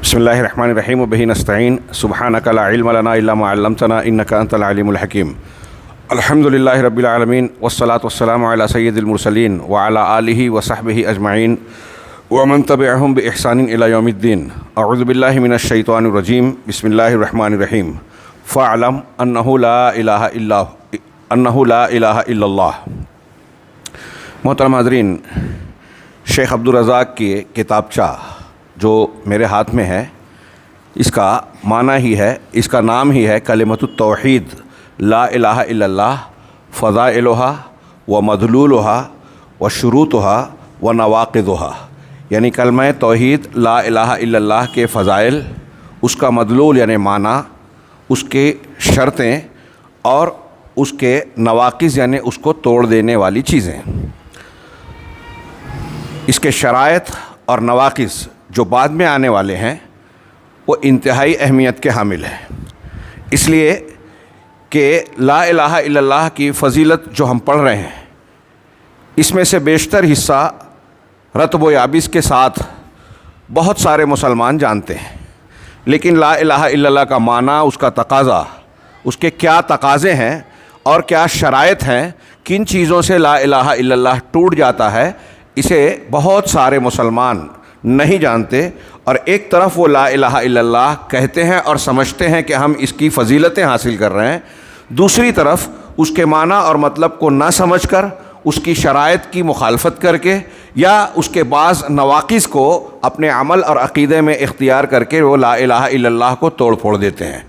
بسم اللہ الرحمن الرحیم وبہ نستعین سبحانک لا علم لنا الا ما علمتنا انک انت العلیم الحکیم الحمد للہ رب العالمین والصلاة والسلام علی سید المرسلین وعلی آلہ وصحبہ اجمعین ومن تبعہم بإحسان الی یوم الدین اعوذ باللہ من الشیطان الرجیم بسم اللہ الرحمن الرحیم فاعلم انہ لا الہ الا اللہ۔ محترم حاضرین، شیخ عبدالرزاق کی کتابچہ جو میرے ہاتھ میں ہے، اس کا معنی ہی ہے، اس کا نام ہی ہے کلمۃ التوحید لا الہ الا اللہ، فضائلہا و مدلولہا و شروطہا و نواقضہا، یعنی کلمہ توحید لا الہ الا اللہ کے فضائل، اس کا مدلول یعنی معنی، اس کے شرطیں اور اس کے نواقض یعنی اس کو توڑ دینے والی چیزیں، اس کے شرائط اور نواقض جو بعد میں آنے والے ہیں وہ انتہائی اہمیت کے حامل ہیں، اس لیے کہ لا الہ الا اللہ کی فضیلت جو ہم پڑھ رہے ہیں اس میں سے بیشتر حصہ رطب و یابس کے ساتھ بہت سارے مسلمان جانتے ہیں، لیکن لا الہ الا اللہ کا معنی، اس کا تقاضا، اس کے کیا تقاضے ہیں اور کیا شرائط ہیں، کن چیزوں سے لا الہ الا اللہ ٹوٹ جاتا ہے، اسے بہت سارے مسلمان نہیں جانتے، اور ایک طرف وہ لا الہ الا اللہ کہتے ہیں اور سمجھتے ہیں کہ ہم اس کی فضیلتیں حاصل کر رہے ہیں، دوسری طرف اس کے معنی اور مطلب کو نہ سمجھ کر، اس کی شرائط کی مخالفت کر کے یا اس کے بعض نواقض کو اپنے عمل اور عقیدے میں اختیار کر کے وہ لا الہ الا اللہ کو توڑ پھوڑ دیتے ہیں۔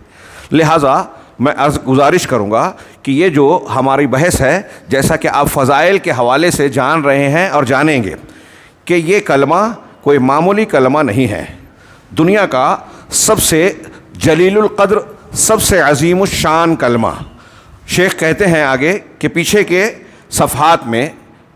لہٰذا میں گزارش کروں گا کہ یہ جو ہماری بحث ہے، جیسا کہ آپ فضائل کے حوالے سے جان رہے ہیں اور جانیں گے کہ یہ کلمہ کوئی معمولی کلمہ نہیں ہے، دنیا کا سب سے جلیل القدر، سب سے عظیم الشان کلمہ۔ شیخ کہتے ہیں آگے کہ پیچھے کے صفحات میں،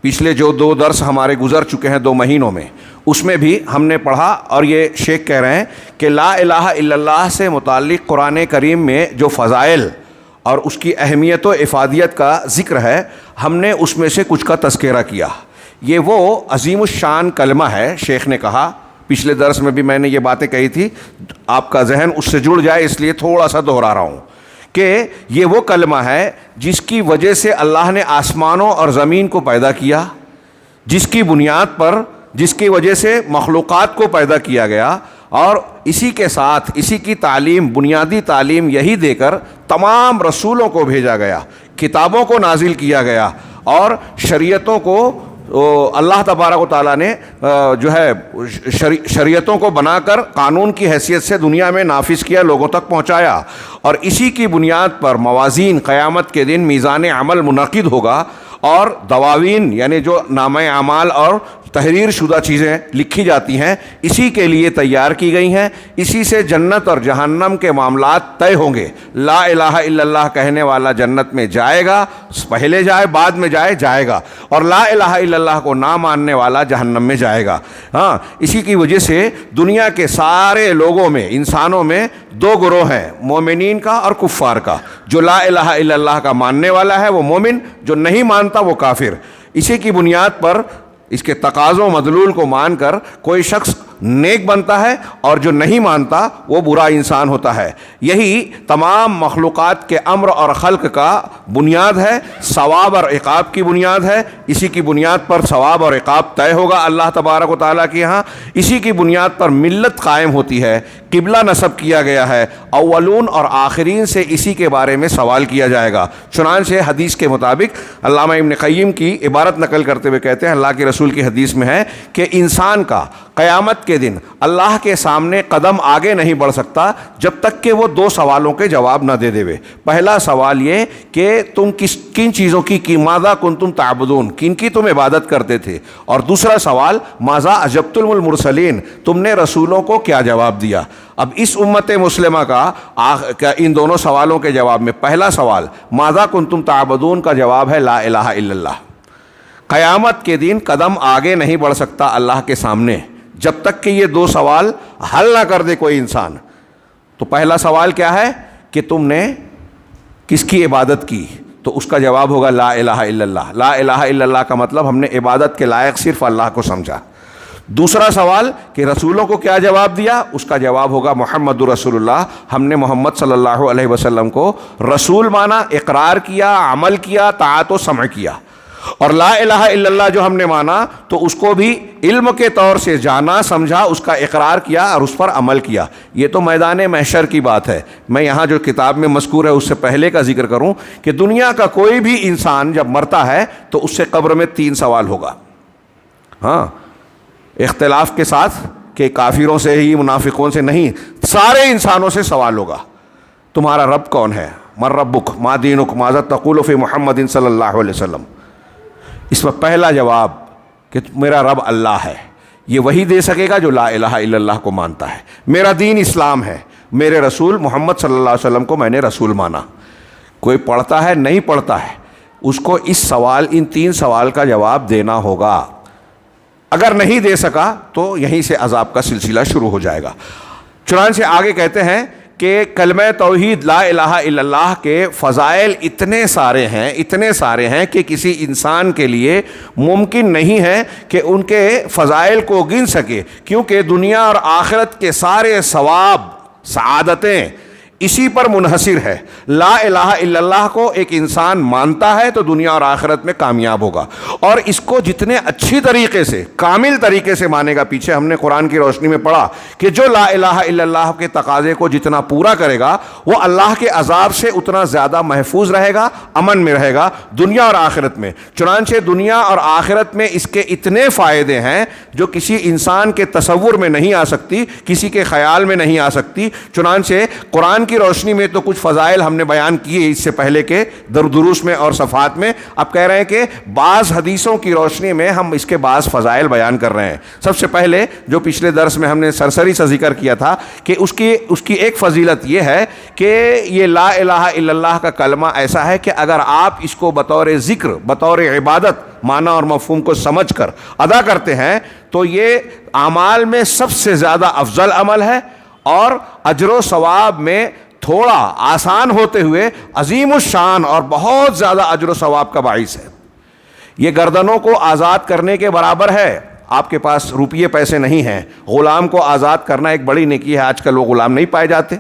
پچھلے جو 2 درس ہمارے گزر چکے ہیں 2 مہینوں میں، اس میں بھی ہم نے پڑھا، اور یہ شیخ کہہ رہے ہیں کہ لا الہ الا اللہ سے متعلق قرآن کریم میں جو فضائل اور اس کی اہمیت و افادیت کا ذکر ہے، ہم نے اس میں سے کچھ کا تذکرہ کیا۔ یہ وہ عظیم الشان کلمہ ہے، شیخ نے کہا، پچھلے درس میں بھی میں نے یہ باتیں کہی تھی، آپ کا ذہن اس سے جڑ جائے اس لیے تھوڑا سا دہرا رہا ہوں کہ یہ وہ کلمہ ہے جس کی وجہ سے اللہ نے آسمانوں اور زمین کو پیدا کیا، جس کی بنیاد پر، جس کی وجہ سے مخلوقات کو پیدا کیا گیا، اور اسی کے ساتھ اسی کی تعلیم، بنیادی تعلیم یہی دے کر تمام رسولوں کو بھیجا گیا، کتابوں کو نازل کیا گیا، اور شریعتوں کو اللہ تبارک و تعالیٰ نے جو ہے شریعتوں کو بنا کر قانون کی حیثیت سے دنیا میں نافذ کیا، لوگوں تک پہنچایا، اور اسی کی بنیاد پر موازین، قیامت کے دن میزان عمل منعقد ہوگا، اور دواوین یعنی جو نامہ اعمال اور تحریر شدہ چیزیں لکھی جاتی ہیں اسی کے لیے تیار کی گئی ہیں، اسی سے جنت اور جہنم کے معاملات طے ہوں گے۔ لا الہ الا اللہ کہنے والا جنت میں جائے گا، پہلے جائے بعد میں جائے گا، اور لا الہ الا اللہ کو نہ ماننے والا جہنم میں جائے گا۔ ہاں، اسی کی وجہ سے دنیا کے سارے لوگوں میں، انسانوں میں 2 گروہ ہیں، مومنین کا اور کفار کا۔ جو لا الہ الا اللہ کا ماننے والا ہے وہ مومن، جو نہیں مانتا وہ کافر۔ اسی کی بنیاد پر، اس کے تقاضوں مدلول کو مان کر کوئی شخص نیک بنتا ہے، اور جو نہیں مانتا وہ برا انسان ہوتا ہے۔ یہی تمام مخلوقات کے امر اور خلق کا بنیاد ہے، ثواب اور عقاب کی بنیاد ہے، اسی کی بنیاد پر ثواب اور عقاب طے ہوگا اللہ تبارک و تعالیٰ کے ہاں، اسی کی بنیاد پر ملت قائم ہوتی ہے، قبلہ نصب کیا گیا ہے، اولون اور آخرین سے اسی کے بارے میں سوال کیا جائے گا۔ چنانچہ حدیث کے مطابق علامہ ابن قیم کی عبارت نقل کرتے ہوئے کہتے ہیں، اللہ کے رسول کی حدیث میں ہے کہ انسان کا قیامت کے دن اللہ کے سامنے قدم آگے نہیں بڑھ سکتا جب تک کہ وہ 2 سوالوں کے جواب نہ دے دے۔ پہلا سوال یہ کہ تم کن چیزوں کی ماذا کنتم تعبدون، کن کی تم عبادت کرتے تھے، اور دوسرا سوال ماذا اجبتم المرسلین، تم نے رسولوں کو کیا جواب دیا۔ اب اس امت مسلمہ کا ان دونوں سوالوں کے جواب میں پہلا سوال ماذا کنتم تعبدون کا جواب ہے لا الہ الا اللہ۔ قیامت کے دن قدم آگے نہیں بڑھ سکتا اللہ کے سامنے جب تک کہ یہ 2 سوال حل نہ کر دے کوئی انسان۔ تو پہلا سوال کیا ہے کہ تم نے کس کی عبادت کی، تو اس کا جواب ہوگا لا الہ الا اللہ۔ لا الہ الا اللہ کا مطلب ہم نے عبادت کے لائق صرف اللہ کو سمجھا۔ دوسرا سوال کہ رسولوں کو کیا جواب دیا، اس کا جواب ہوگا محمد رسول اللہ، ہم نے محمد صلی اللہ علیہ وسلم کو رسول مانا، اقرار کیا، عمل کیا، طاعت و سمع کیا. اور لا الہ الا اللہ جو ہم نے مانا تو اس کو بھی علم کے طور سے جانا، سمجھا، اس کا اقرار کیا اور اس پر عمل کیا. یہ تو میدان محشر کی بات ہے. میں یہاں جو کتاب میں مذکور ہے اس سے پہلے کا ذکر کروں کہ دنیا کا کوئی بھی انسان جب مرتا ہے تو اس سے قبر میں 3 سوال ہوگا. ہاں، اختلاف کے ساتھ کہ کافروں سے ہی، منافقوں سے نہیں، سارے انسانوں سے سوال ہوگا. تمہارا رب کون ہے؟ من ربک، ما دینک، ماذا تقول فی محمد صلی اللہ علیہ وسلم. اس میں پہلا جواب کہ میرا رب اللہ ہے، یہ وہی دے سکے گا جو لا الہ الا اللہ کو مانتا ہے. میرا دین اسلام ہے، میرے رسول محمد صلی اللہ علیہ وسلم کو میں نے رسول مانا. کوئی پڑھتا ہے نہیں پڑھتا ہے، اس کو اس سوال، ان 3 سوال کا جواب دینا ہوگا. اگر نہیں دے سکا تو یہیں سے عذاب کا سلسلہ شروع ہو جائے گا. چنانچہ آگے کہتے ہیں کہ کلمہ توحید لا الہ الا اللہ کے فضائل اتنے سارے ہیں کہ کسی انسان کے لیے ممکن نہیں ہے کہ ان کے فضائل کو گن سکے، کیونکہ دنیا اور آخرت کے سارے ثواب، سعادتیں اسی پر منحصر ہے. لا الہ الا اللہ کو ایک انسان مانتا ہے تو دنیا اور آخرت میں کامیاب ہوگا، اور اس کو جتنے اچھی طریقے سے، کامل طریقے سے مانے گا. پیچھے ہم نے قرآن کی روشنی میں پڑھا کہ جو لا الہ الا اللہ کے تقاضے کو جتنا پورا کرے گا وہ اللہ کے عذاب سے اتنا زیادہ محفوظ رہے گا، امن میں رہے گا دنیا اور آخرت میں. چنانچہ دنیا اور آخرت میں اس کے اتنے فائدے ہیں جو کسی انسان کے تصور میں نہیں آ سکتی، کسی کے خیال میں نہیں آ سکتی. چنانچہ قرآن کی روشنی میں تو کچھ فضائل ہم نے بیان کیے اس سے پہلے کے دروس میں اور صفحات میں. اب کہہ رہے ہیں کہ بعض حدیثوں کی روشنی میں ہم اس کے بعض فضائل بیان کر رہے ہیں. سب سے پہلے جو پچھلے درس میں ہم نے سرسری سے ذکر کیا تھا کہ اس کی ایک فضیلت یہ ہے کہ یہ لا الہ الا اللہ کا کلمہ ایسا ہے کہ اگر آپ اس کو بطور ذکر، بطور عبادت معنی اور مفہوم کو سمجھ کر ادا کرتے ہیں تو یہ اعمال میں سب سے زیادہ افضل عمل ہے، اور اجر و ثواب میں تھوڑا آسان ہوتے ہوئے عظیم الشان اور بہت زیادہ اجر و ثواب کا باعث ہے. یہ گردنوں کو آزاد کرنے کے برابر ہے. آپ کے پاس روپیے پیسے نہیں ہیں، غلام کو آزاد کرنا ایک بڑی نیکی ہے. آج کل وہ غلام نہیں پائے جاتے.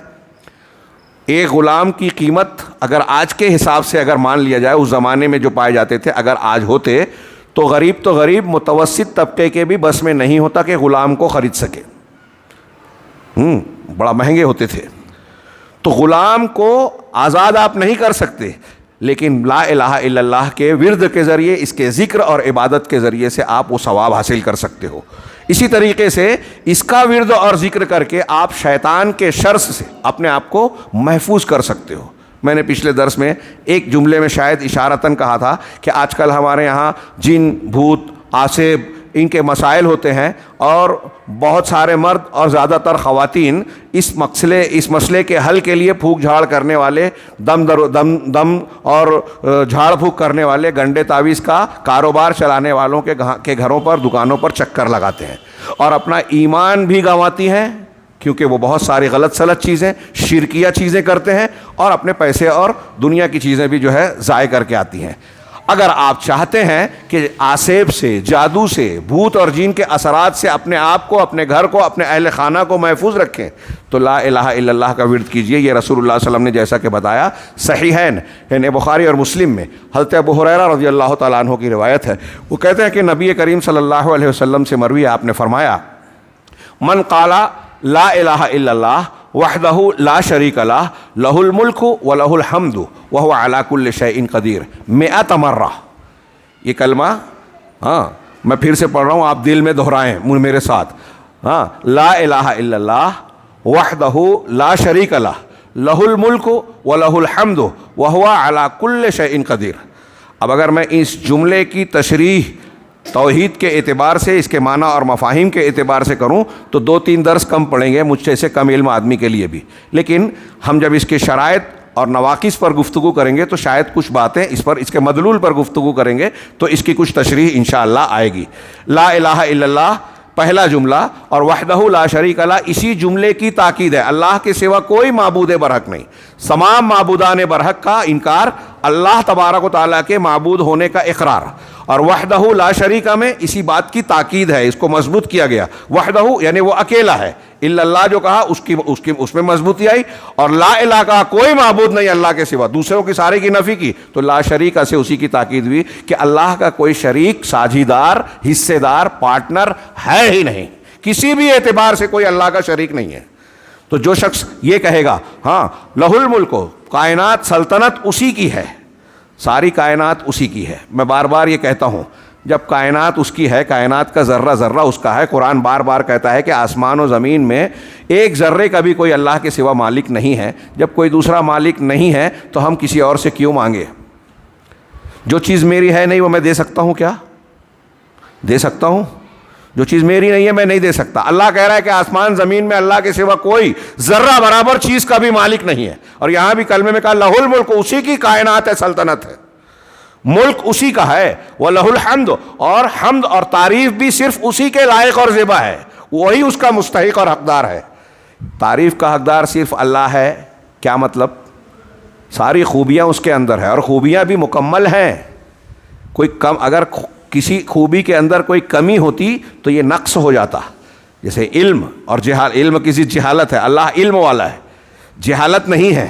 ایک غلام کی قیمت اگر آج کے حساب سے اگر مان لیا جائے، اس زمانے میں جو پائے جاتے تھے اگر آج ہوتے تو غریب متوسط طبقے کے بھی بس میں نہیں ہوتا کہ غلام کو خرید سکے. بڑا مہنگے ہوتے تھے. تو غلام کو آزاد آپ نہیں کر سکتے، لیکن لا الہ الا اللہ کے ورد کے ذریعے، اس کے ذکر اور عبادت کے ذریعے سے آپ وہ ثواب حاصل کر سکتے ہو. اسی طریقے سے اس کا ورد اور ذکر کر کے آپ شیطان کے شر سے اپنے آپ کو محفوظ کر سکتے ہو. میں نے پچھلے درس میں ایک جملے میں شاید اشارتاً کہا تھا کہ آج کل ہمارے یہاں جن، بھوت، آسیب، ان کے مسائل ہوتے ہیں، اور بہت سارے مرد اور زیادہ تر خواتین اس مسئلے کے حل کے لیے پھونک جھاڑ کرنے والے، دم اور جھاڑ پھونک کرنے والے، گنڈے تعویذ کا کاروبار چلانے والوں کے گھروں پر، دکانوں پر چکر لگاتے ہیں، اور اپنا ایمان بھی گنواتی ہیں کیونکہ وہ بہت ساری غلط سلط چیزیں، شرکیہ چیزیں کرتے ہیں، اور اپنے پیسے اور دنیا کی چیزیں بھی جو ہے ضائع کر کے آتی ہیں. اگر آپ چاہتے ہیں کہ آسیب سے، جادو سے، بھوت اور جن کے اثرات سے اپنے آپ کو، اپنے گھر کو، اپنے اہل خانہ کو محفوظ رکھیں تو لا الہ الا اللہ کا ورد کیجئے. یہ رسول اللہ صلی اللہ علیہ وسلم نے جیسا کہ بتایا صحیحین یعنی بخاری اور مسلم میں حضرت ابو ہریرہ رضی اللہ تعالیٰ عنہ کی روایت ہے. وہ کہتے ہیں کہ نبی کریم صلی اللہ علیہ وسلم سے مروی ہے، آپ نے فرمایا من قال لا الہ الا اللہ وحدہ لا شریک لہ لہ الملک ولہ الحمد وہو علی کل شیء قدیر 100 مرہ. یہ کلمہ میں پھر سے پڑھ رہا ہوں، آپ دل میں دہرائیں میرے ساتھ. لا الہ الا اللہ وحدہ لا شریک لہ لہ الملک ولہ الحمد وہو علی کل شیء قدیر. اب اگر میں اس جملے کی تشریح توحید کے اعتبار سے، اس کے معنی اور مفاہیم کے اعتبار سے کروں تو 2-3 درس کم پڑیں گے مجھ جیسے کم علم آدمی کے لیے بھی. لیکن ہم جب اس کے شرائط اور نواقص پر گفتگو کریں گے تو شاید کچھ باتیں اس کے مدلول پر گفتگو کریں گے تو اس کی کچھ تشریح انشاءاللہ آئے گی. لا الہ الا اللہ پہلا جملہ، اور وحدہ لا شریک لہ اسی جملے کی تاکید ہے. اللہ کے سوا کوئی معبود برحق نہیں. تمام معبودان برحق کا انکار اللہ تبارک و تعالیٰ کے معبود ہونے کا اقرار، اور وحدہ لا شریک میں اسی بات کی تاکید ہے، اس کو مضبوط کیا گیا۔ وحدہ یعنی وہ اکیلا ہے، الا اللہ جو کہا اس میں مضبوطی آئی، اور لا الہ کہا کوئی معبود نہیں اللہ کے سوا، دوسروں کی سارے کی نفی کی، تو لا شریک سے اسی کی تاکید ہوئی کہ اللہ کا کوئی شریک، ساجھیدار، حصے دار، پارٹنر ہے ہی نہیں، کسی بھی اعتبار سے کوئی اللہ کا شریک نہیں ہے۔ تو جو شخص یہ کہے گا ہاں لہ الملک، کائنات سلطنت اسی کی ہے، ساری کائنات اسی کی ہے، میں بار بار یہ کہتا ہوں جب کائنات اس کی ہے، کائنات کا ذرہ ذرہ اس کا ہے، قرآن بار بار کہتا ہے کہ آسمان و زمین میں ایک ذرے کا بھی کوئی اللہ کے سوا مالک نہیں ہے، جب کوئی دوسرا مالک نہیں ہے تو ہم کسی اور سے کیوں مانگے؟ جو چیز میری ہے نہیں وہ میں دے سکتا ہوں کیا؟ دے سکتا ہوں؟ جو چیز میری نہیں ہے میں نہیں دے سکتا۔ اللہ کہہ رہا ہے کہ آسمان زمین میں اللہ کے سوا کوئی ذرہ برابر چیز کا بھی مالک نہیں ہے، اور یہاں بھی کلمے میں کہا لہ الملک، اسی کی کائنات ہے، سلطنت ہے، ملک اسی کا ہے، وَلَهُ الْحَمْدُ، اور حمد اور تعریف بھی صرف اسی کے لائق اور زیبا ہے، وہی اس کا مستحق اور حقدار ہے۔ تعریف کا حقدار صرف اللہ ہے، کیا مطلب؟ ساری خوبیاں اس کے اندر ہیں، اور خوبیاں بھی مکمل ہیں، کوئی کم، اگر کسی خوبی کے اندر کوئی کمی ہوتی تو یہ نقص ہو جاتا، جیسے علم اور علم کسی جہالت ہے، اللہ علم والا ہے، جہالت نہیں ہے،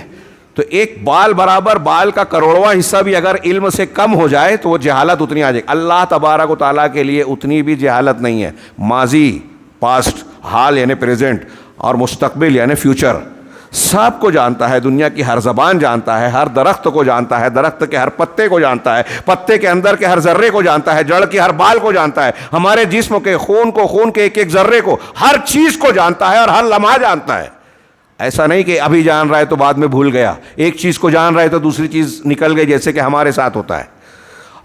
تو ایک بال برابر بال کا کروڑواں حصہ بھی اگر علم سے کم ہو جائے تو وہ جہالت اتنی آ جائے گی۔ اللہ تبارک و تعالیٰ کے لیے اتنی بھی جہالت نہیں ہے، ماضی، پاسٹ، حال یعنی پریزنٹ، اور مستقبل یعنی فیوچر، سب کو جانتا ہے، دنیا کی ہر زبان جانتا ہے، ہر درخت کو جانتا ہے، درخت کے ہر پتے کو جانتا ہے، پتے کے اندر کے ہر ذرے کو جانتا ہے، جڑ کے ہر بال کو جانتا ہے، ہمارے جسم کے خون کے ایک ایک ذرے کو، ہر چیز کو جانتا ہے اور ہر لمحہ جانتا ہے۔ ایسا نہیں کہ ابھی جان رہا ہے تو بعد میں بھول گیا، ایک چیز کو جان رہا ہے تو دوسری چیز نکل گئی، جیسے کہ ہمارے ساتھ ہوتا ہے۔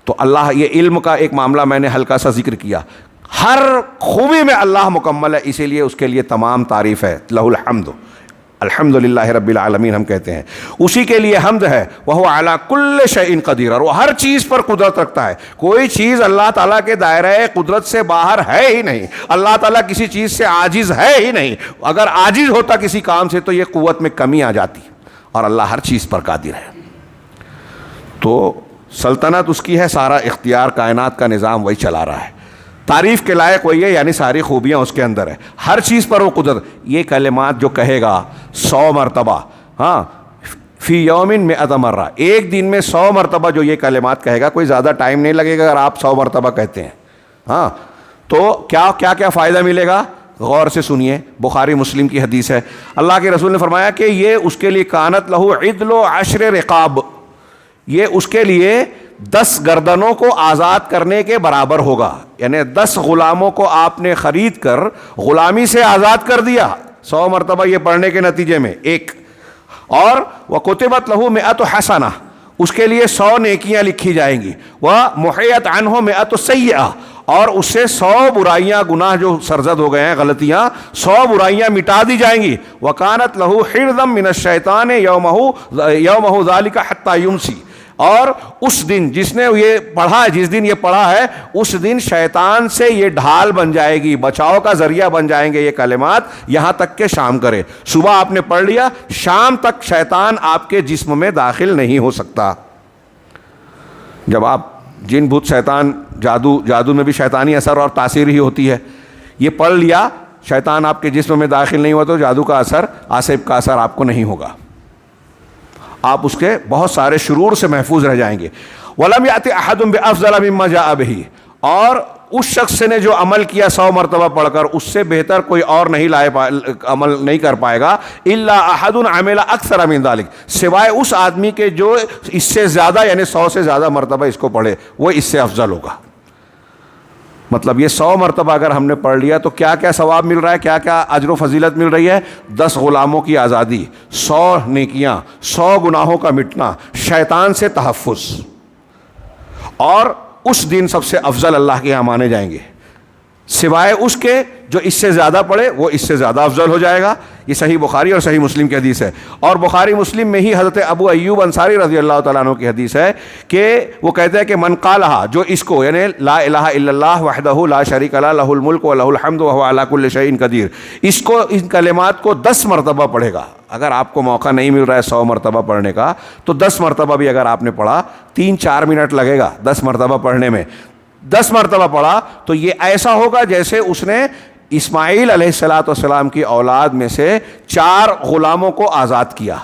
تو اللہ، یہ علم کا ایک معاملہ میں نے ہلکا سا ذکر کیا، ہر خوبی میں اللہ مکمل ہے، اسی لیے اس کے لیے تمام تعریف ہے، لہ الحمد، الحمدللہ رب العالمین ہم کہتے ہیں، اسی کے لیے حمد ہے، وَهُوَ عَلَى كُلِّ شَيْءٍ قدیر، اور وہ ہر چیز پر قدرت رکھتا ہے، کوئی چیز اللہ تعالیٰ کے دائرہ قدرت سے باہر ہے ہی نہیں، اللہ تعالیٰ کسی چیز سے عاجز ہے ہی نہیں، اگر عاجز ہوتا کسی کام سے تو یہ قوت میں کمی آ جاتی، اور اللہ ہر چیز پر قادر ہے۔ تو سلطنت اس کی ہے، سارا اختیار کائنات کا نظام وہی چلا رہا ہے، تعریف کے لائق وہی ہے، یعنی ساری خوبیاں اس کے اندر ہے، ہر چیز پر وہ قدرت۔ یہ کلمات جو کہے گا 100 مرتبہ، ہاں، فی یومن 100 مرہ، ایک دن میں 100 مرتبہ جو یہ کلمات کہے گا، کوئی زیادہ ٹائم نہیں لگے گا اگر آپ 100 مرتبہ کہتے ہیں، ہاں، تو کیا فائدہ ملے گا؟ غور سے سنیے، بخاری مسلم کی حدیث ہے، اللہ کے رسول نے فرمایا کہ یہ اس کے لیے کانت لہو عدل و 10 رقاب، یہ اس کے لیے 10 گردنوں کو آزاد کرنے کے برابر ہوگا، یعنی 10 غلاموں کو آپ نے خرید کر غلامی سے آزاد کر دیا 100 مرتبہ یہ پڑھنے کے نتیجے میں ایک، اور وَكُتِبَتْ لَهُ 100 حسنہ، اس کے لیے 100 نیکیاں لکھی جائیں گی، وَمُحِيَتْ عَنْهُ 100 سیئہ، اور اس سے 100 برائیاں، گناہ جو سرزد ہو گئے ہیں، غلطیاں، 100 برائیاں مٹا دی جائیں گی، وَكَانَتْ لَهُ حِرْزًا مِّنَ الشَّيْطَانِ يَوْمَهُ ذَلِكَ حَتَّى يُمْسِي، اور اس دن جس نے یہ پڑھا ہے، جس دن یہ پڑھا ہے، اس دن شیطان سے یہ ڈھال بن جائے گی، بچاؤ کا ذریعہ بن جائیں گے یہ کلمات، یہاں تک کہ شام کرے، صبح آپ نے پڑھ لیا، شام تک شیطان آپ کے جسم میں داخل نہیں ہو سکتا۔ جب آپ جن بھوت شیطان، جادو میں بھی شیطانی اثر اور تاثیر ہی ہوتی ہے، یہ پڑھ لیا، شیطان آپ کے جسم میں داخل نہیں ہوا تو جادو کا اثر، آصف کا اثر آپ کو نہیں ہوگا، آپ اس کے بہت سارے شرور سے محفوظ رہ جائیں گے۔ وَلَمْ يَأْتِ أَحَدٌ بِأَفْضَلَ مِمَّا جَاءَ بِهِ، اور اس شخص نے جو عمل کیا 100 مرتبہ پڑھ کر، اس سے بہتر کوئی اور نہیں عمل نہیں کر پائے گا، إِلَّا أَحَدٌ عَمِلَ أَكْثَرَ مِنْ ذَلِكَ، سوائے اس آدمی کے جو اس سے زیادہ، یعنی 100 سے زیادہ مرتبہ اس کو پڑھے، وہ اس سے افضل ہوگا۔ مطلب یہ 100 مرتبہ اگر ہم نے پڑھ لیا تو کیا کیا ثواب مل رہا ہے، کیا کیا اجر و فضیلت مل رہی ہے؟ 10 غلاموں کی آزادی، 100 نیکیاں، 100 گناہوں کا مٹنا، شیطان سے تحفظ، اور اس دن سب سے افضل اللہ کے یہاں مانے جائیں گے، سوائے اس کے جو اس سے زیادہ پڑھے وہ اس سے زیادہ افضل ہو جائے گا. یہ صحیح بخاری اور صحیح مسلم کی حدیث ہے. اور بخاری مسلم میں ہی حضرت ابو ایوب انصاری رضی اللہ تعالیٰ عنہ کی حدیث ہے کہ وہ کہتے ہیں کہ من قالہا، جو اس کو یعنی لا الہ الا اللہ وحدہ لا شریک لہ لہ الملک و لہ الحمد وہو علی کل شیء قدیر، اس کو، ان کلمات کو 10 مرتبہ پڑھے گا. اگر آپ کو موقع نہیں مل رہا ہے 100 مرتبہ پڑھنے کا تو 10 مرتبہ بھی اگر آپ نے پڑھا، 3-4 منٹ لگے گا 10 مرتبہ پڑھنے میں. 10 مرتبہ پڑھا تو یہ ایسا ہوگا جیسے اس نے اسماعیل علیہ السلام کی اولاد میں سے 4 غلاموں کو آزاد کیا.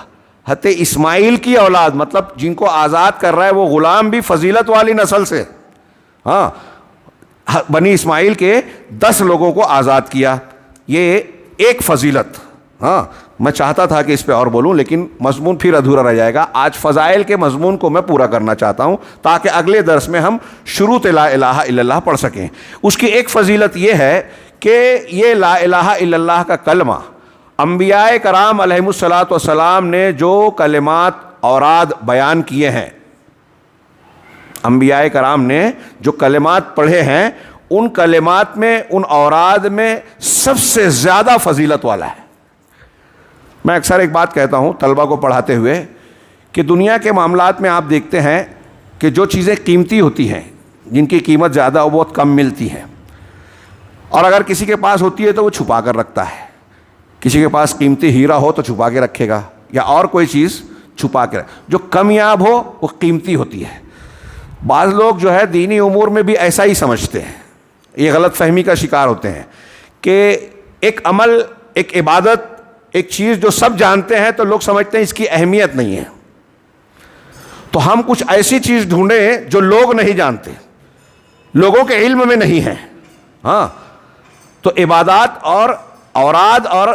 حضرت اسماعیل کی اولاد مطلب جن کو آزاد کر رہا ہے وہ غلام بھی فضیلت والی نسل سے. ہاں، بنی اسماعیل کے 10 لوگوں کو آزاد کیا، یہ ایک فضیلت. ہاں، میں چاہتا تھا کہ اس پہ اور بولوں لیکن مضمون پھر ادھورا رہ جائے گا. آج فضائل کے مضمون کو میں پورا کرنا چاہتا ہوں تاکہ اگلے درس میں ہم شروط لا الہ الا اللہ پڑھ سکیں. اس کی ایک فضیلت یہ ہے کہ یہ لا الہ الا اللہ کا کلمہ انبیاء کرام علیہم الصلاۃ والسلام نے جو کلمات اوراد بیان کیے ہیں، انبیاء کرام نے جو کلمات پڑھے ہیں، ان کلمات میں، ان اوراد میں سب سے زیادہ فضیلت والا ہے. میں اکثر ایک بات کہتا ہوں طلبہ کو پڑھاتے ہوئے کہ دنیا کے معاملات میں آپ دیکھتے ہیں کہ جو چیزیں قیمتی ہوتی ہیں، جن کی قیمت زیادہ وہ بہت کم ملتی ہیں، اور اگر کسی کے پاس ہوتی ہے تو وہ چھپا کر رکھتا ہے. کسی کے پاس قیمتی ہیرا ہو تو چھپا کے رکھے گا، یا اور کوئی چیز چھپا کے جو کمیاب ہو وہ قیمتی ہوتی ہے. بعض لوگ جو ہے دینی امور میں بھی ایسا ہی سمجھتے ہیں، یہ غلط فہمی کا شکار ہوتے ہیں کہ ایک عمل، ایک عبادت، ایک چیز جو سب جانتے ہیں تو لوگ سمجھتے ہیں اس کی اہمیت نہیں ہے. تو ہم کچھ ایسی چیز ڈھونڈیں جو لوگ نہیں جانتے، لوگوں کے علم میں نہیں ہے. ہاں، تو عبادات اور اوراد اور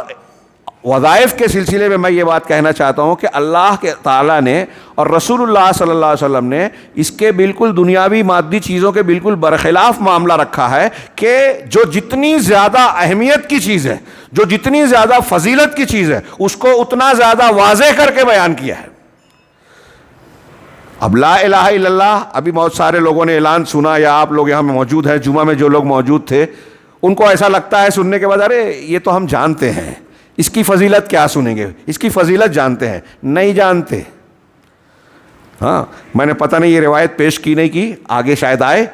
وظائف کے سلسلے میں میں یہ بات کہنا چاہتا ہوں کہ اللہ کے تعالیٰ نے اور رسول اللہ صلی اللہ علیہ وسلم نے اس کے بالکل دنیاوی مادی چیزوں کے بالکل برخلاف معاملہ رکھا ہے کہ جو جتنی زیادہ اہمیت کی چیز ہے، جو جتنی زیادہ فضیلت کی چیز ہے، اس کو اتنا زیادہ واضح کر کے بیان کیا ہے. اب لا الہ الا اللہ، ابھی بہت سارے لوگوں نے اعلان سنا، یا آپ لوگ یہاں موجود ہیں، جمعہ میں جو لوگ موجود تھے ان کو ایسا لگتا ہے سننے کے بعد ارے یہ تو ہم جانتے ہیں، اس کی فضیلت کیا سنیں گے، اس کی فضیلت جانتے ہیں. نہیں جانتے. ہاں، میں نے پتہ نہیں یہ روایت پیش کی نہیں کی، آگے شاید آئے.